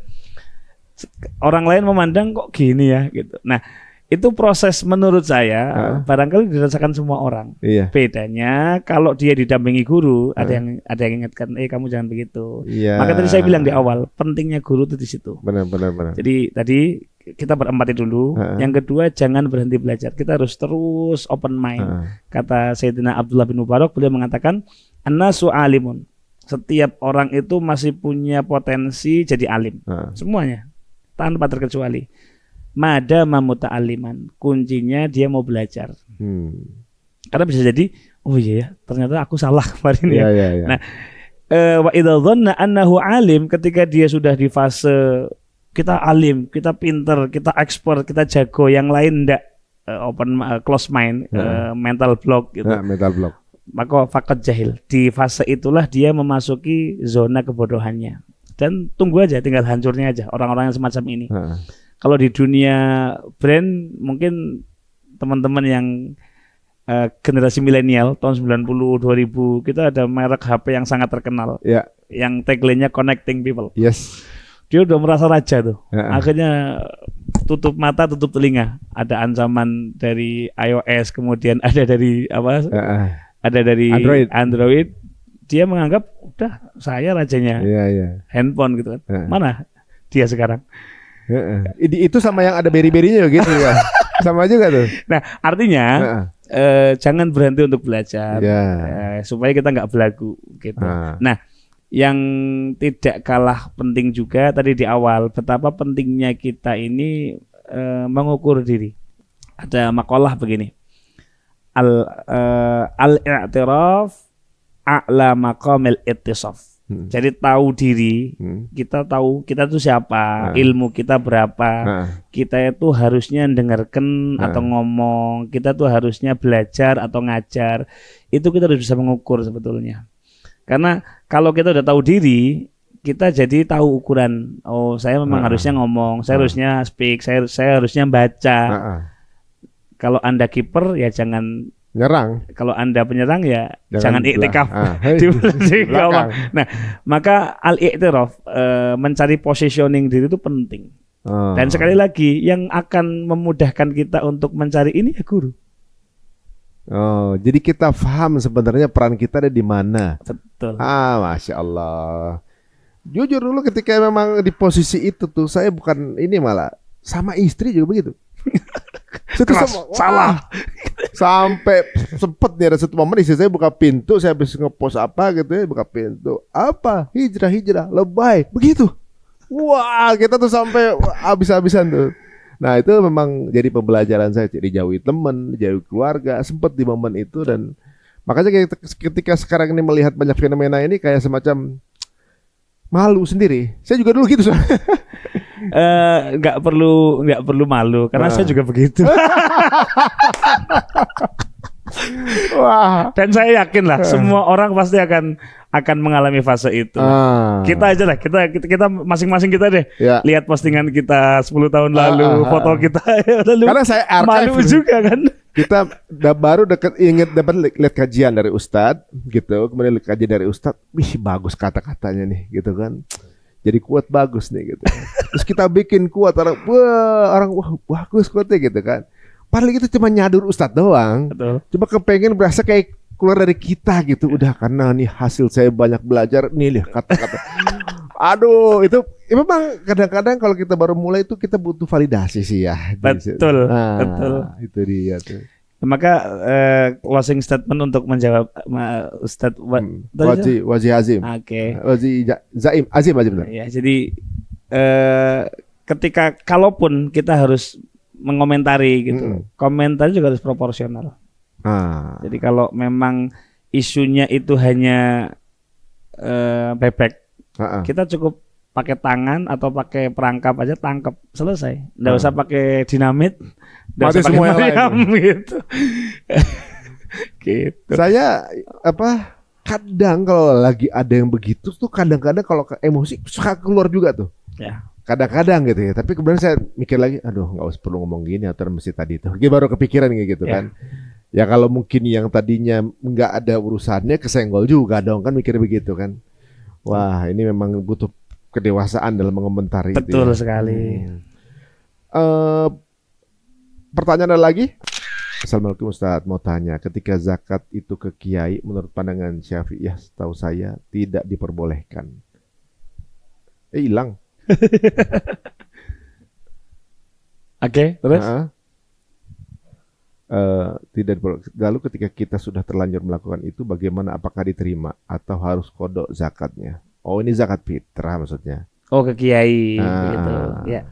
orang lain memandang kok gini ya gitu. Nah, itu proses menurut saya barangkali dirasakan semua orang. Iya. Bedanya kalau dia didampingi guru, ada yang ingatkan, kamu jangan begitu. Iya. Maka tadi saya bilang di awal, pentingnya guru itu di situ. Benar. Jadi tadi kita berempati dulu. Yang kedua, jangan berhenti belajar. Kita harus terus open mind. Kata Sayyidina Abdullah bin Mubarak, beliau mengatakan, "An-nasu alimun." Setiap orang itu masih punya potensi jadi alim. Semuanya. Tanpa terkecuali. Madama muta'aliman. Kuncinya dia mau belajar. Karena bisa jadi, oh iya ya, ternyata aku salah kemarin ya. Nah, wa idza dhanna annahu alim, ketika dia sudah di fase kita alim, kita pinter, kita expert, kita jago, yang lain enggak close mind, mental block gitu. Mental block. Maka fakat jahil. Di fase itulah dia memasuki zona kebodohannya. Dan tunggu aja, tinggal hancurnya aja orang-orang yang semacam ini. Kalau di dunia brand, mungkin teman-teman yang generasi milenial tahun 90, 2000, kita ada merek HP yang sangat terkenal. Yang tagline-nya connecting people. Yes. Dia udah merasa raja tuh. Akhirnya tutup mata, tutup telinga. Ada ancaman dari iOS, kemudian ada dari ada dari Android. Dia menganggap udah saya rajanya handphone gitu kan. Mana dia sekarang? Itu sama yang ada beri-berinya gitu ya. Sama juga tuh. Nah, artinya jangan berhenti untuk belajar supaya kita nggak belagu gitu. Nah, yang tidak kalah penting juga tadi di awal, betapa pentingnya kita ini mengukur diri. Ada makalah begini. Al-i'tiraf a'la maqamil ittisaf. Jadi tahu diri, kita tahu kita tuh siapa, ilmu kita berapa, kita itu harusnya dengarkan atau ngomong, kita tuh harusnya belajar atau ngajar. Itu kita harus bisa mengukur sebetulnya. Karena kalau kita udah tahu diri, kita jadi tahu ukuran. Oh, saya memang harusnya ngomong, saya harusnya speak, saya harusnya baca. Kalau Anda kiper ya jangan Nyerang. Kalau Anda penyerang ya jangan iktikaf di belakang. Nah, maka al-i'tiraf mencari positioning diri itu penting. Dan sekali lagi yang akan memudahkan kita untuk mencari ini ya guru. Jadi kita paham sebenarnya peran kita ada di mana. Betul. Masya Allah. Jujur dulu ketika memang di posisi itu tuh saya bukan ini malah sama istri juga begitu. Salah. Sampai sempet nih ada satu momen istri saya buka pintu, saya habis ngepost apa gitu ya, buka pintu. Apa? Hijrah, lebay. Begitu. Wah, kita tuh sampai habis-habisan tuh. Nah, itu memang jadi pembelajaran saya. Dijauhi teman, dijauhi keluarga, sempet di momen itu. Dan makanya ketika sekarang ini melihat banyak fenomena ini kayak semacam malu sendiri. Saya juga dulu gitu soalnya. Nggak perlu malu karena saya juga begitu. Wah. Dan saya yakin lah semua orang pasti akan mengalami fase itu. Kita aja lah, kita masing-masing kita deh. Lihat postingan kita 10 tahun lalu, foto kita lalu. Karena saya malu juga kan. Kita baru dapat lihat kajian dari Ustadz gitu, kemudian lihat kajian dari Ustadz, wih bagus kata-katanya nih gitu kan. Jadi kuat bagus nih gitu. Terus kita bikin kuat orang bagus kuatnya gitu kan. Padahal itu cuma nyadur Ustadz doang. Betul. Cuma kepengen berasa kayak keluar dari kita gitu. Udah karena nih hasil saya banyak belajar nih lihat kata-kata. Aduh, itu memang kadang-kadang kalau kita baru mulai itu kita butuh validasi sih ya. Betul, betul. Itu dia tuh. Maka closing statement untuk menjawab Ustadz Waji Azim. Oke. Waji Azim benar. Ya, jadi ketika kalaupun kita harus mengomentari gitu, komentar juga harus proporsional. Jadi kalau memang isunya itu hanya bebek, kita cukup pakai tangan atau pakai perangkap aja, tangkap, selesai. Nggak usah pakai dinamit, nggak usah pakai meriam gitu. Gitu. Saya kadang kalau lagi ada yang begitu tuh kadang-kadang kalau emosi suka keluar juga tuh. Ya. Kadang-kadang gitu ya. Tapi kemudian saya mikir lagi, aduh nggak usah perlu ngomong gini atau mesti tadi tuh. Baru kepikiran kayak gitu kan. Ya kalau mungkin yang tadinya nggak ada urusannya kesenggol juga dong kan, mikir begitu kan. Wah ini memang butuh kedewasaan dalam mengomentari. Betul itu ya. Sekali. Pertanyaan ada lagi? Assalamualaikum Ustaz, mau tanya, ketika zakat itu ke kiai menurut pandangan Syafi'iyah setahu saya tidak diperbolehkan. Hilang. Oke, terus? Tidak diperbolehkan. Lalu ketika kita sudah terlanjur melakukan itu, bagaimana, apakah diterima atau harus qada zakatnya? Oh ini zakat fitrah maksudnya. Oh ke kiai gitu ya.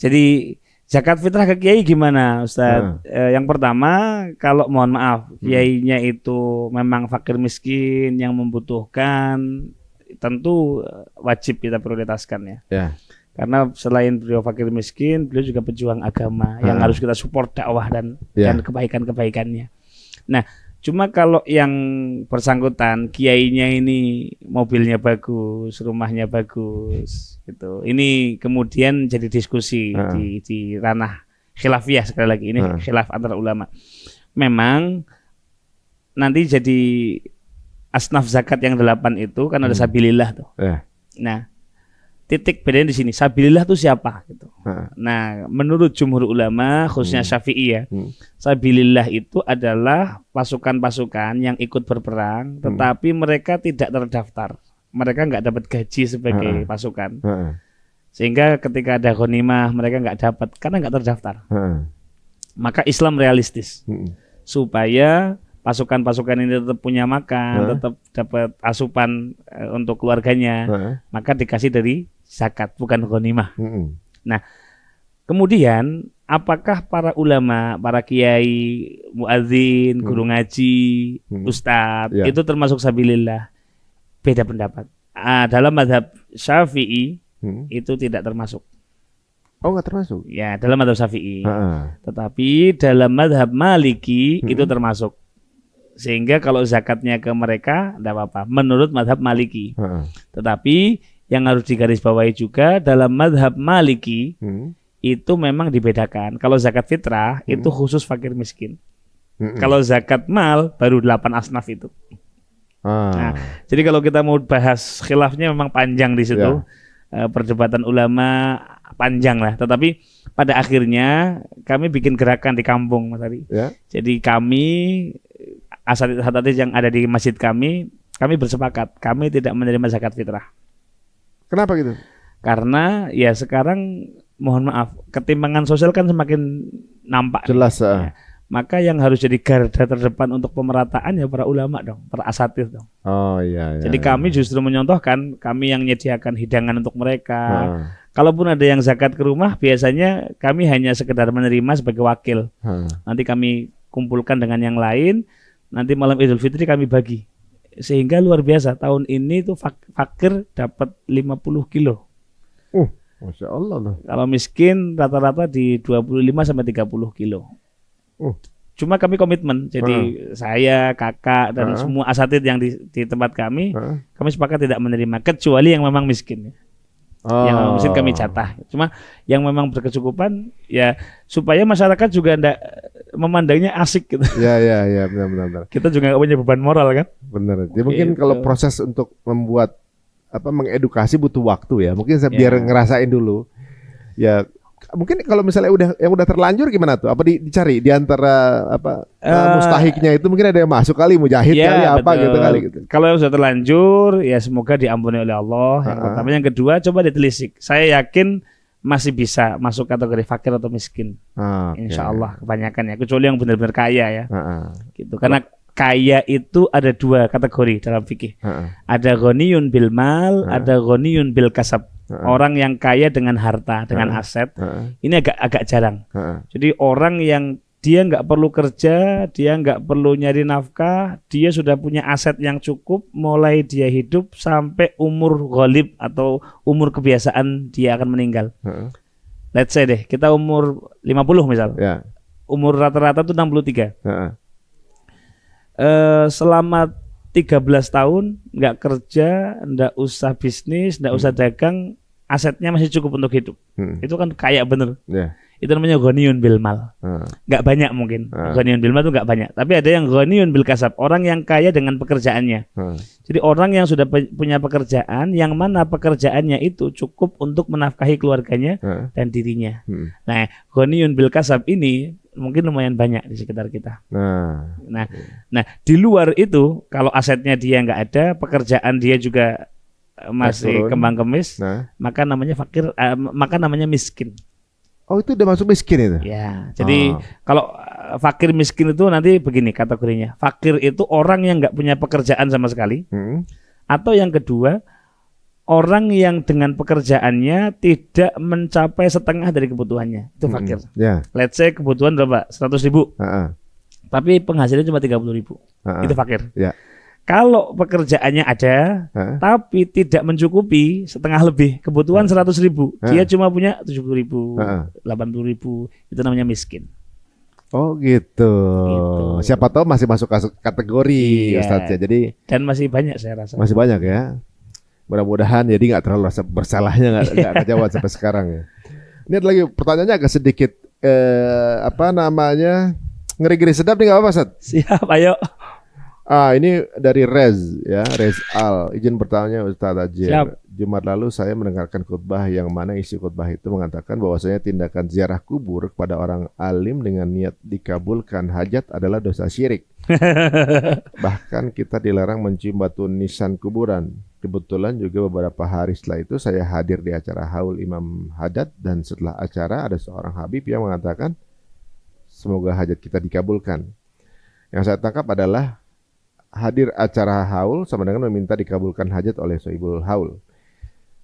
Jadi zakat fitrah ke kiai gimana Ustaz? Yang pertama kalau mohon maaf kiainya itu memang fakir miskin yang membutuhkan, tentu wajib kita prioritaskan ya. Karena selain beliau fakir miskin, beliau juga pejuang agama yang harus kita support dakwah dan kebaikan-kebaikannya. Nah, cuma kalau yang bersangkutan kiainya ini mobilnya bagus, rumahnya bagus, gitu. Ini kemudian jadi diskusi di ranah khilafiyah sekali lagi ini khilaf antara ulama. Memang nanti jadi asnaf zakat yang 8 itu kan ada sabilillah tuh. Nah, titik bedanya di sini. Sabilillah itu siapa gitu. Nah, menurut jumhur ulama khususnya Syafi'i ya, sabilillah itu adalah pasukan-pasukan yang ikut berperang tetapi mereka tidak terdaftar. Mereka nggak dapat gaji sebagai pasukan. Sehingga ketika ada ghanimah mereka nggak dapat karena nggak terdaftar. Maka Islam realistis. Supaya pasukan-pasukan ini tetap punya makan, tetap dapat asupan untuk keluarganya, maka dikasih dari zakat, bukan ghanimah. Nah, kemudian apakah para ulama, para kiai, muadzin, guru ngaji, ustadz, itu termasuk sabilillah? Beda pendapat. Dalam mazhab Syafi'i itu tidak termasuk. Oh nggak termasuk? Ya, dalam mazhab Syafi'i. Tetapi dalam mazhab Maliki itu termasuk. Sehingga kalau zakatnya ke mereka tidak apa-apa menurut mazhab Maliki. Tetapi yang harus digarisbawahi juga dalam mazhab Maliki itu memang dibedakan. Kalau zakat fitrah itu khusus fakir miskin. Kalau zakat mal baru 8 asnaf itu. Nah, jadi kalau kita mau bahas khilafnya memang panjang di situ. Perdebatan ulama panjang lah. Tetapi pada akhirnya kami bikin gerakan di kampung, Mas Ari. Jadi kami asatidz yang ada di masjid kami bersepakat kami tidak menerima zakat fitrah. Kenapa gitu? Karena ya sekarang mohon maaf ketimpangan sosial kan semakin nampak. Jelas. Ya. Maka yang harus jadi garda terdepan untuk pemerataan ya para ulama dong, para asatidz dong. Oh iya. Jadi kami justru menyontohkan, kami yang menyediakan hidangan untuk mereka. Kalaupun ada yang zakat ke rumah, biasanya kami hanya sekedar menerima sebagai wakil. Nanti kami kumpulkan dengan yang lain, nanti malam Idul Fitri kami bagi. Sehingga luar biasa, tahun ini tuh fakir dapat 50 kilo. Masya Allah loh. Kalau miskin rata-rata di 25 sampai 30 kilo. Cuma kami komitmen, jadi saya, kakak dan semua asatidz yang di tempat kami sepakat tidak menerima kecuali yang memang miskin. Yang memang miskin kami jatah. Cuma yang memang berkecukupan ya supaya masyarakat juga tidak memandangnya asik gitu. Ya, benar. Kita juga nggak punya beban moral kan? Benar. Ya, mungkin kalau proses untuk membuat mengedukasi butuh waktu ya. Mungkin biar ngerasain dulu. Ya. Mungkin kalau misalnya udah terlanjur gimana tuh? Apa dicari di antara mustahiknya itu mungkin ada yang masuk kali mujahid kali apa gitu kali gitu. Kalau yang sudah terlanjur ya semoga diampuni oleh Allah. Yang pertama, yang kedua coba ditelisik. Saya yakin masih bisa masuk kategori fakir atau miskin. Insya Allah kebanyakan ya. Kecuali yang benar-benar kaya ya. Gitu. Karena kaya itu ada 2 kategori dalam fikih. Ada ghaniyun bil mal, ada ghaniyun bil kasab. Orang yang kaya dengan harta, dengan aset. Ini agak jarang. Jadi orang yang dia nggak perlu kerja, dia nggak perlu nyari nafkah, dia sudah punya aset yang cukup, mulai dia hidup sampai umur ghalib atau umur kebiasaan dia akan meninggal. Let's say deh, kita umur 50 misal. Umur rata-rata tuh 63. Selama 13 tahun nggak kerja, nggak usah bisnis, nggak usah dagang, asetnya masih cukup untuk hidup. Itu kan kaya bener. Itu namanya ghaniyun bil mal. Nggak banyak mungkin. Ghaniyun bil mal itu nggak banyak. Tapi ada yang ghaniyun bil kasab, orang yang kaya dengan pekerjaannya. Jadi orang yang sudah punya pekerjaan, yang mana pekerjaannya itu cukup untuk menafkahi keluarganya dan dirinya. Nah, ghaniyun bil kasab ini mungkin lumayan banyak di sekitar kita. Nah, di luar itu kalau asetnya dia nggak ada, pekerjaan dia juga masih kembang kemis, maka namanya fakir, maka namanya miskin. Oh, itu udah masuk miskin itu? Ya, jadi kalau fakir miskin itu nanti begini kategorinya. Fakir itu orang yang nggak punya pekerjaan sama sekali, atau yang kedua orang yang dengan pekerjaannya tidak mencapai setengah dari kebutuhannya, itu fakir. Let's say kebutuhan berapa? 100.000. Tapi penghasilannya cuma 30.000. Itu fakir. Kalau pekerjaannya ada, tapi tidak mencukupi setengah lebih kebutuhan 100.000, dia cuma punya 70.000, 80.000, itu namanya miskin. Oh gitu. Siapa tahu masih masuk kategori Ustaz ya. Jadi dan masih banyak saya rasa. Masih banyak ya. Mudah-mudahan jadi nggak terlalu rasa bersalahnya nggak kejawab sampai sekarang ya. Ini ada lagi pertanyaannya agak sedikit ngeri-ngeri sedap nih, nggak apa-apa Ustaz? Siap, ayo. Ini dari Rez ya, Rez Al. Izin bertanya Ustaz Ajir. Jumat lalu saya mendengarkan khutbah yang mana isi khutbah itu mengatakan bahwasanya tindakan ziarah kubur kepada orang alim dengan niat dikabulkan hajat adalah dosa syirik. Bahkan kita dilarang mencium batu nisan kuburan. Kebetulan juga beberapa hari setelah itu saya hadir di acara haul Imam Haddad, dan setelah acara ada seorang habib yang mengatakan semoga hajat kita dikabulkan. Yang saya tangkap adalah hadir acara haul sama dengan meminta dikabulkan hajat oleh sohibul haul.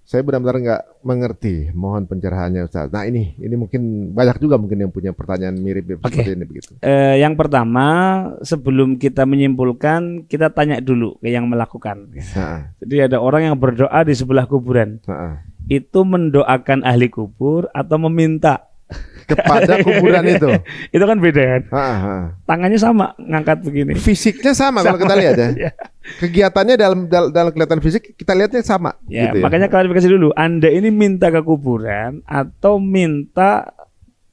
Saya benar-benar nggak mengerti, mohon pencerahannya Ustaz. Nah ini mungkin banyak juga mungkin yang punya pertanyaan mirip seperti ini begitu. Yang pertama, sebelum kita menyimpulkan, kita tanya dulu ke yang melakukan. Jadi ada orang yang berdoa di sebelah kuburan. Itu mendoakan ahli kubur atau meminta kepada kuburan itu? Itu kan beda kan? Tangannya sama, ngangkat begini. Fisiknya sama kalau kita lihat ya. Kegiatannya dalam kelihatan fisik kita lihatnya sama. Ya, gitu makanya klarifikasi dulu. Anda ini minta ke kuburan atau minta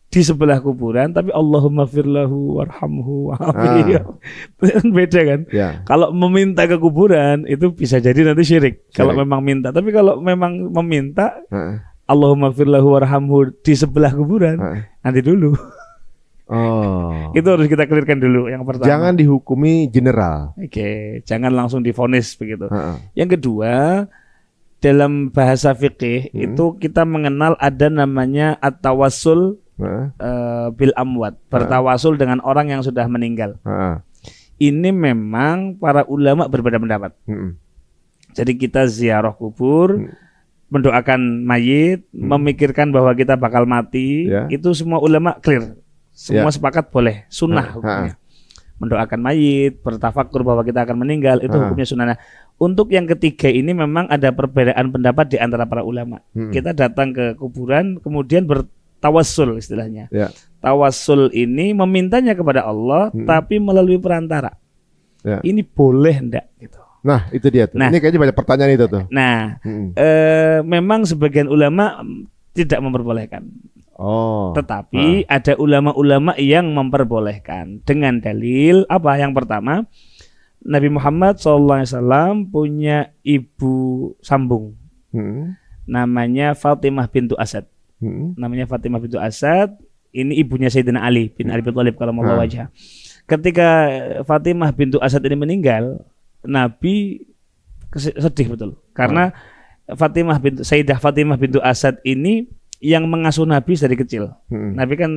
di sebelah kuburan, tapi Allahumma firlahu warhamhu wa'afihi. Beda kan? Ya. Kalau meminta ke kuburan itu bisa jadi nanti syirik. Kalau memang minta, tapi kalau memang meminta Allahumma firlahu warhamhu di sebelah kuburan, nanti dulu. Itu harus kita clearkan dulu yang pertama. Jangan dihukumi general. Oke, jangan langsung divonis begitu. Yang kedua, dalam bahasa fikih itu kita mengenal ada namanya at-tawassul bil amwat, bertawasul dengan orang yang sudah meninggal. Ini memang para ulama berbeda pendapat. Jadi kita ziarah kubur, mendoakan mayit, memikirkan bahwa kita bakal mati, itu semua ulama clear, semua sepakat boleh, sunnah hukumnya. Mendoakan mayit, bertafakur bahwa kita akan meninggal, itu hukumnya sunnah. Nah, untuk yang ketiga ini memang ada perbedaan pendapat di antara para ulama. Kita datang ke kuburan, kemudian bertawassul istilahnya. Tawassul ini memintanya kepada Allah, tapi melalui perantara. Ini boleh enggak? Gitu. Nah, itu dia tuh. Nah, ini kayaknya banyak pertanyaan itu tuh. Nah, memang sebagian ulama tidak memperbolehkan. Tetapi ada ulama-ulama yang memperbolehkan dengan dalil apa? Yang pertama, Nabi Muhammad SAW punya ibu sambung, namanya Fatimah bintu Asad. Namanya Fatimah bintu Asad. Ini ibunya Sayyidina Ali bin Abi Thalib kalau mau wajah. Ketika Fatimah bintu Asad ini meninggal, Nabi sedih betul karena Sayyidah Fatimah bintu Asad ini yang mengasuh Nabi dari kecil. Nabi kan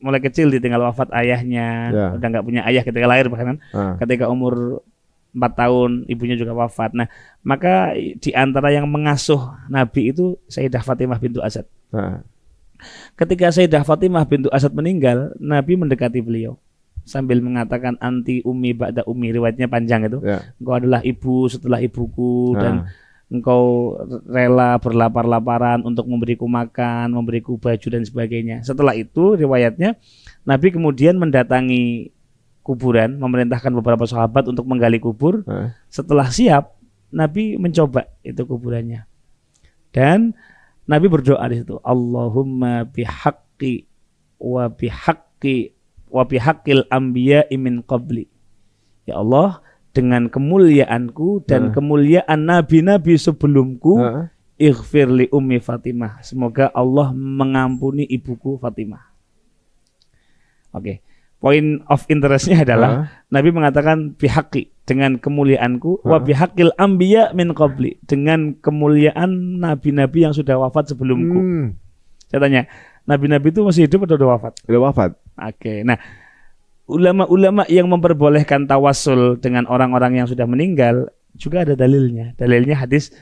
mulai kecil ditinggal wafat ayahnya, udah nggak punya ayah ketika lahir bahkan. Ketika umur 4 tahun ibunya juga wafat. Nah, maka di antara yang mengasuh Nabi itu Sayyidah Fatimah bintu Asad. Ketika Sayyidah Fatimah bintu Asad meninggal, Nabi mendekati beliau sambil mengatakan anti ummi ba'da ummi, riwayatnya panjang itu. Engkau adalah ibu setelah ibuku dan engkau rela berlapar-laparan untuk memberiku makan, memberiku baju dan sebagainya. Setelah itu riwayatnya Nabi kemudian mendatangi kuburan, memerintahkan beberapa sahabat untuk menggali kubur. Setelah siap, Nabi mencoba itu kuburannya. Dan Nabi berdoa di situ, Allahumma bihaqqi wa bihaqqil anbiya'i min qabli. Ya Allah, dengan kemuliaanku dan kemuliaan nabi-nabi sebelumku, ighfir li ummi Fatimah. Semoga Allah mengampuni ibuku Fatimah. Oke. Point of interestnya adalah Nabi mengatakan bihaqqi, dengan kemuliaanku, wa bihaqqil anbiya min qabli, dengan kemuliaan nabi-nabi yang sudah wafat sebelumku. Saya tanya, nabi-nabi itu masih hidup atau sudah wafat? Sudah wafat. Oke. Nah, ulama-ulama yang memperbolehkan tawassul dengan orang-orang yang sudah meninggal juga ada dalilnya. Dalilnya hadis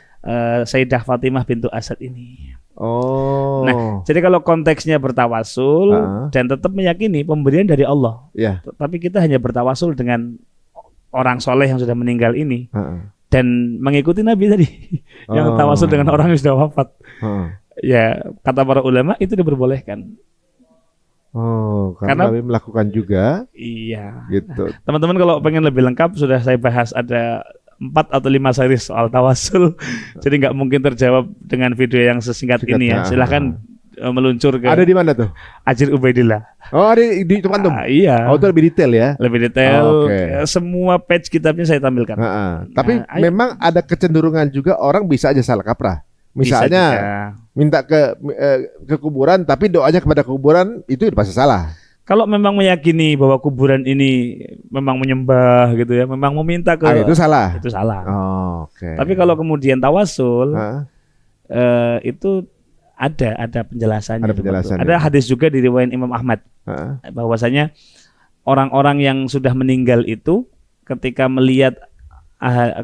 Sayyidah Fatimah bintu Asad ini. Nah, jadi kalau konteksnya bertawassul dan tetap meyakini pemberian dari Allah, tapi kita hanya bertawassul dengan orang soleh yang sudah meninggal ini dan mengikuti Nabi tadi yang tawassul dengan orang yang sudah wafat. Ya, kata para ulama itu diperbolehkan. Karena Nabi melakukan juga. Iya. Gitu. Teman-teman kalau pengen lebih lengkap sudah saya bahas ada 4 atau 5 seri soal tawassul. Jadi nggak mungkin terjawab dengan video yang sesingkat ini ya. Silahkan meluncur ke. Ada di mana tuh? Ajir Ubaidillah. Ada di teman tuh. Iya. Itu lebih detail ya. Lebih detail. Semua page kitabnya saya tampilkan. Tapi memang ada kecenderungan juga orang bisa aja salah kaprah. Misalnya minta ke kuburan tapi doanya kepada kuburan itu pasti salah. Kalau memang meyakini bahwa kuburan ini memang menyembah gitu ya, memang meminta ke itu salah. Itu salah. Oke. Tapi kalau kemudian tawassul itu ada penjelasannya. Ada penjelasannya. Ada hadis juga di riwayat Imam Ahmad bahwasanya orang-orang yang sudah meninggal itu ketika melihat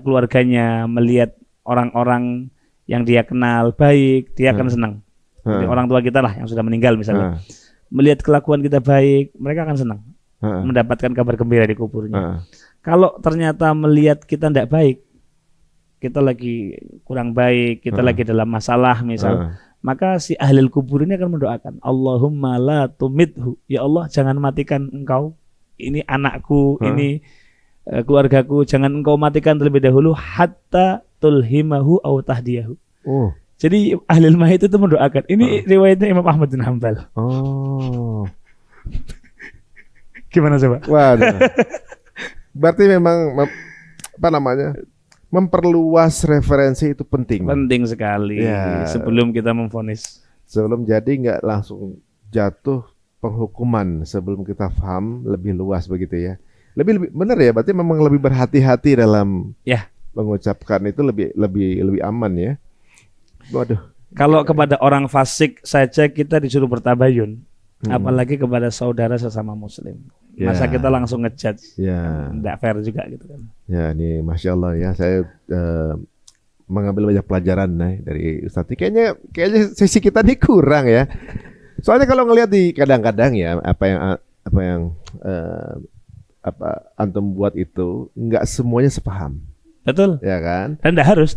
keluarganya, melihat orang-orang yang dia kenal baik, dia akan senang. Jadi orang tua kita lah yang sudah meninggal misalnya. Melihat kelakuan kita baik, mereka akan senang. Mendapatkan kabar gembira di kuburnya. Kalau ternyata melihat kita tidak baik, kita lagi kurang baik, kita lagi dalam masalah misal, maka si ahli kubur ini akan mendoakan, Allahumma la tumithu, ya Allah jangan matikan engkau, ini anakku, ini keluargaku, jangan engkau matikan terlebih dahulu, hatta tulhimahu au tahdiyahu, Jadi ahli mayit itu mendoakan. Ini riwayatnya Imam Ahmad bin Hanbal. Oh. Gimana coba? Waduh. Berarti memang apa namanya? Memperluas referensi itu penting. Penting sekali ya. Sebelum kita memvonis. Sebelum jadi nggak langsung jatuh penghukuman sebelum kita paham lebih luas begitu ya. Lebih benar ya, berarti memang lebih berhati-hati dalam mengucapkan itu lebih aman ya. Waduh. Kalau kepada orang fasik saja kita disuruh bertabayun, apalagi kepada saudara sesama muslim. Masa kita langsung ngejudge? Nggak fair juga gitu kan. Ya, ini Masya Allah ya, saya mengambil banyak pelajaran dari Ustadz. Kayaknya sesi kita ini kurang ya. Soalnya kalau ngelihat di kadang-kadang ya apa yang antum buat itu nggak semuanya sepaham. Betul. Ya kan? Dan nggak harus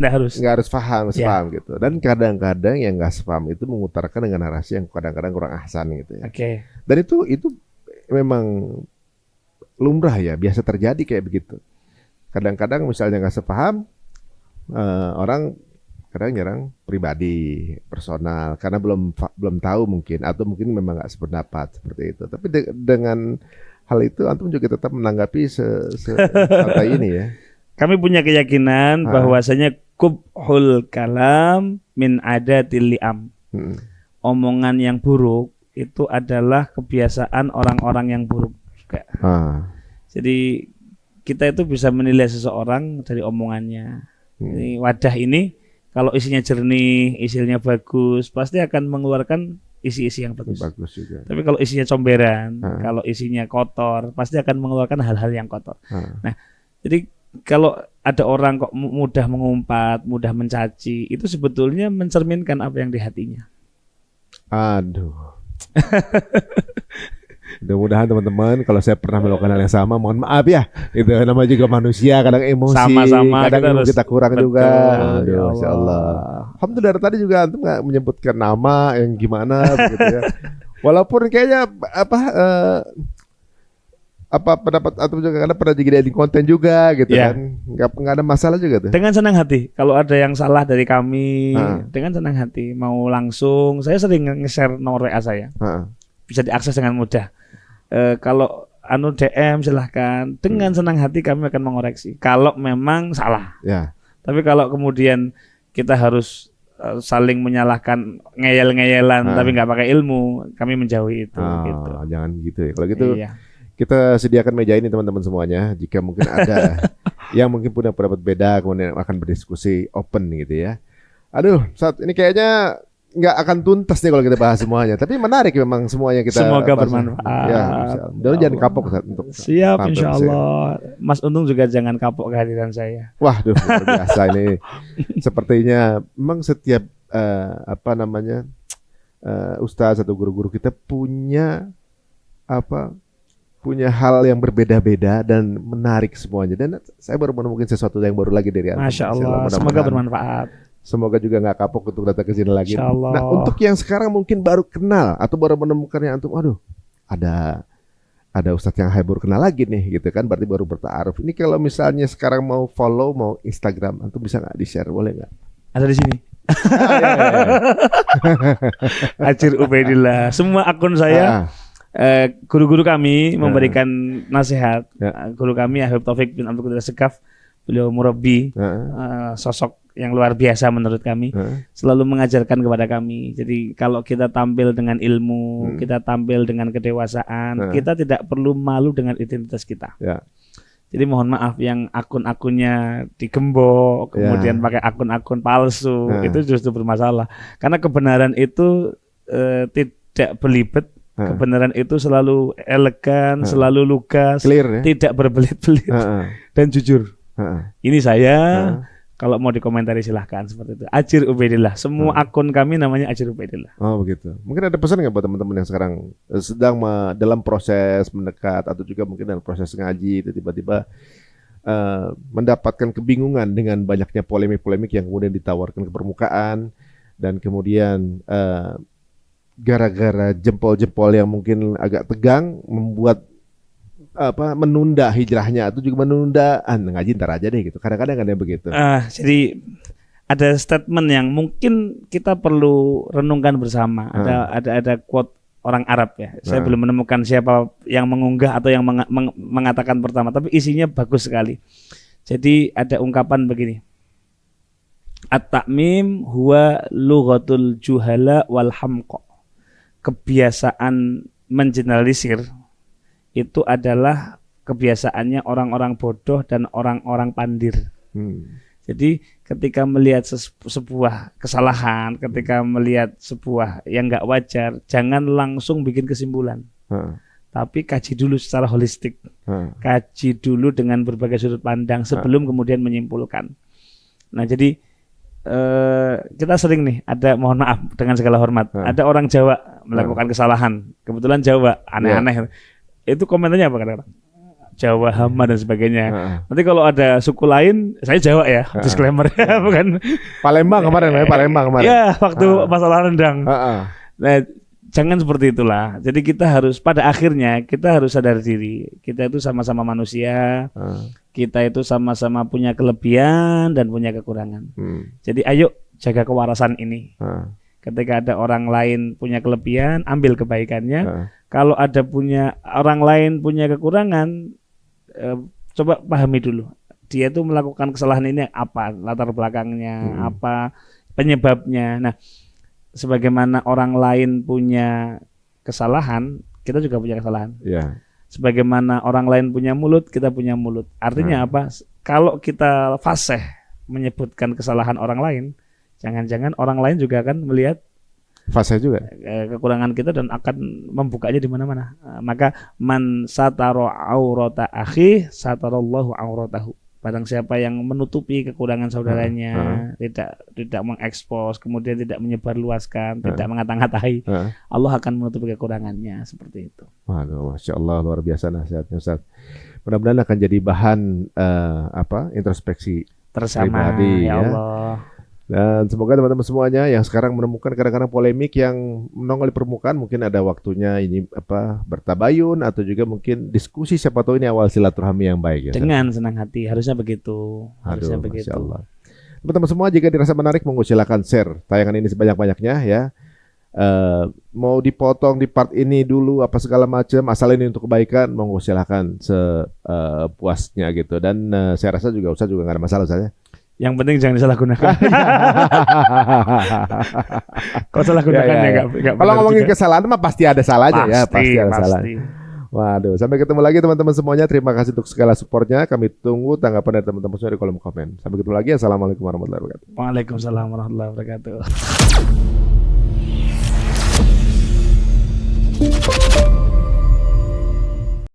sepaham gitu. Dan kadang-kadang yang nggak sepaham itu mengutarakan dengan narasi yang kadang-kadang kurang ahsan gitu ya. Oke. Dan itu memang lumrah ya, biasa terjadi kayak begitu. Kadang-kadang misalnya nggak sepaham, orang kadang nyerang pribadi, personal, karena belum tahu mungkin, atau mungkin memang nggak sependapat seperti itu. Tapi dengan hal itu antum juga tetap menanggapi santai ini ya. Kami punya keyakinan bahwasanya kubhul kalam min adatil li'am. Omongan yang buruk itu adalah kebiasaan orang-orang yang buruk juga. Jadi kita itu bisa menilai seseorang dari omongannya. Ini wadah ini kalau isinya jernih, isinya bagus, pasti akan mengeluarkan isi-isi yang bagus. Bagus juga. Tapi kalau isinya comberan, kalau isinya kotor, pasti akan mengeluarkan hal-hal yang kotor. Nah, jadi kalau ada orang kok mudah mengumpat, mudah mencaci, itu sebetulnya mencerminkan apa yang di hatinya. Aduh. Mudah-mudahan teman-teman kalau saya pernah melakukan hal yang sama, mohon maaf ya. Itu namanya juga manusia, kadang emosi, sama-sama kadang kita kurang betul, juga. Aduh, ya Masya Allah. Alhamdulillah tadi juga antum nggak menyebutkan nama yang gimana begitu ya. Walaupun kayaknya pendapat antum juga karena pernah jadi konten juga gitu kan. Nggak ada masalah juga tuh. Dengan senang hati. Kalau ada yang salah dari kami, dengan senang hati mau langsung. Saya sering nge-share nomor WA saya. Bisa diakses dengan mudah. Kalau DM silahkan. Dengan senang hati kami akan mengoreksi. Kalau memang salah. Ya. Tapi kalau kemudian kita harus saling menyalahkan, ngeyel-ngeyelan, tapi nggak pakai ilmu, kami menjauhi itu. Gitu. Jangan gitu ya. Kalau gitu. Iya. Kita sediakan meja ini teman-teman semuanya. Jika mungkin ada yang mungkin punya pendapat beda, kemudian akan berdiskusi open gitu ya. Aduh, saat ini kayaknya nggak akan tuntas nih kalau kita bahas semuanya. Tapi menarik memang semuanya kita. Semoga bermanfaat. Ya, dan jangan kapok untuk. Siap, insya Allah. Mas Untung juga jangan kapok kehadiran saya. Wah, luar biasa ini. Sepertinya memang setiap ustaz atau guru-guru kita punya hal yang berbeda-beda dan menarik semuanya. Dan saya baru menemukan sesuatu yang baru lagi dari antum. Masya Allah, semoga bermanfaat. Semoga juga nggak kapok untuk datang ke sini lagi. Nah, untuk yang sekarang mungkin baru kenal atau baru menemukannya antum, ada ustadz yang baru kenal lagi nih, gitu kan? Berarti baru bertaaruf. Ini kalau misalnya sekarang mau follow, mau Instagram, antum bisa nggak di-share, boleh nggak? Ada di sini. Acir Ubaidillah. Semua akun saya. Guru-guru kami memberikan nasihat. Guru kami Habib Taufik bin Abdul Qadir Sekaf, beliau murabbi, sosok yang luar biasa menurut kami, selalu mengajarkan kepada kami. Jadi kalau kita tampil dengan ilmu, kita tampil dengan kedewasaan, kita tidak perlu malu dengan identitas kita. Jadi mohon maaf yang akun-akunnya digembok, kemudian pakai akun-akun palsu, itu justru bermasalah. Karena kebenaran itu tidak belibet. Kebenaran itu selalu elegan, selalu lugas, clear, ya? Tidak berbelit-belit dan jujur. Ini saya, kalau mau dikomentari silahkan seperti itu. Acir Ubaidillah. Semua akun kami namanya Acir Ubaidillah. Oh begitu. Mungkin ada pesan nggak buat teman-teman yang sekarang sedang dalam proses mendekat atau juga mungkin dalam proses ngaji itu tiba-tiba mendapatkan kebingungan dengan banyaknya polemik-polemik yang kemudian ditawarkan ke permukaan dan kemudian gara-gara jempol-jempol yang mungkin agak tegang membuat menunda hijrahnya atau juga menunda ngaji ntar aja deh gitu. Kadang-kadang ada yang begitu. Jadi ada statement yang mungkin kita perlu renungkan bersama. Ada quote orang Arab ya. Saya belum menemukan siapa yang mengunggah atau yang mengatakan pertama, tapi isinya bagus sekali. Jadi ada ungkapan begini. At-ta'mim huwa lughatul juhala wal hamqa. Kebiasaan mengeneralisir itu adalah kebiasaannya orang-orang bodoh dan orang-orang pandir. Jadi ketika melihat sebuah kesalahan, ketika melihat sebuah yang nggak wajar, jangan langsung bikin kesimpulan. Tapi kaji dulu secara holistik. Kaji dulu dengan berbagai sudut pandang sebelum kemudian menyimpulkan. Nah, jadi kita sering nih ada, mohon maaf dengan segala hormat, ada orang Jawa melakukan kesalahan, kebetulan Jawa aneh-aneh. Itu komentarnya apa kadang-kadang? Jawa hama dan sebagainya. Nanti kalau ada suku lain, saya Jawa ya, disclaimer ya, bukan. Palembang kemarin. Ya, waktu masalah rendang. Nah, jangan seperti itulah. Jadi kita harus, pada akhirnya kita harus sadar diri. Kita itu sama-sama manusia. Kita itu sama-sama punya kelebihan dan punya kekurangan. Jadi ayo jaga kewarasan ini. Ketika ada orang lain punya kelebihan, ambil kebaikannya. Kalau ada orang lain punya kekurangan, coba pahami dulu. Dia itu melakukan kesalahan ini apa, latar belakangnya, apa penyebabnya. Nah, sebagaimana orang lain punya kesalahan, kita juga punya kesalahan. Sebagaimana orang lain punya mulut, kita punya mulut. Artinya apa? Kalau kita fasih menyebutkan kesalahan orang lain, jangan-jangan orang lain juga akan melihat fase juga kekurangan kita dan akan membukanya di mana-mana. Maka man satara aurata akhi satarallahu auratahu. Barang siapa yang menutupi kekurangan saudaranya, tidak mengekspos, kemudian tidak menyebarluaskan, tidak mengata-ngatai, Allah akan menutupi kekurangannya, seperti itu. Waduh, Masya Allah, luar biasa nasihatnya Ustaz. Mudah-mudahan akan jadi bahan introspeksi bersama pribadi, ya Allah. Dan semoga teman-teman semuanya yang sekarang menemukan kadang-kadang polemik yang menongol di permukaan, mungkin ada waktunya ini bertabayun atau juga mungkin diskusi, siapa tahu ini awal silaturahmi yang baik ya. Dengan senang hati, harusnya begitu. Harusnya begitu. Masya Allah. Teman-teman semua, jika dirasa menarik, monggo silakan share tayangan ini sebanyak-banyaknya ya. Mau dipotong di part ini dulu apa segala macam, asal ini untuk kebaikan, monggo silakan sepuasnya gitu. Dan saya rasa juga Ustaz juga nggak ada masalah saya. Yang penting jangan disalahgunakan. Kalau salah gunakannya nggak. Kalau ngomongin kesalahan mah pasti ada salahnya. Pasti ada salahnya. Waduh, sampai ketemu lagi teman-teman semuanya. Terima kasih untuk segala supportnya. Kami tunggu tanggapan dari teman-teman semua di kolom komen. Sampai ketemu lagi. Assalamualaikum warahmatullahi wabarakatuh. Waalaikumsalam warahmatullahi wabarakatuh.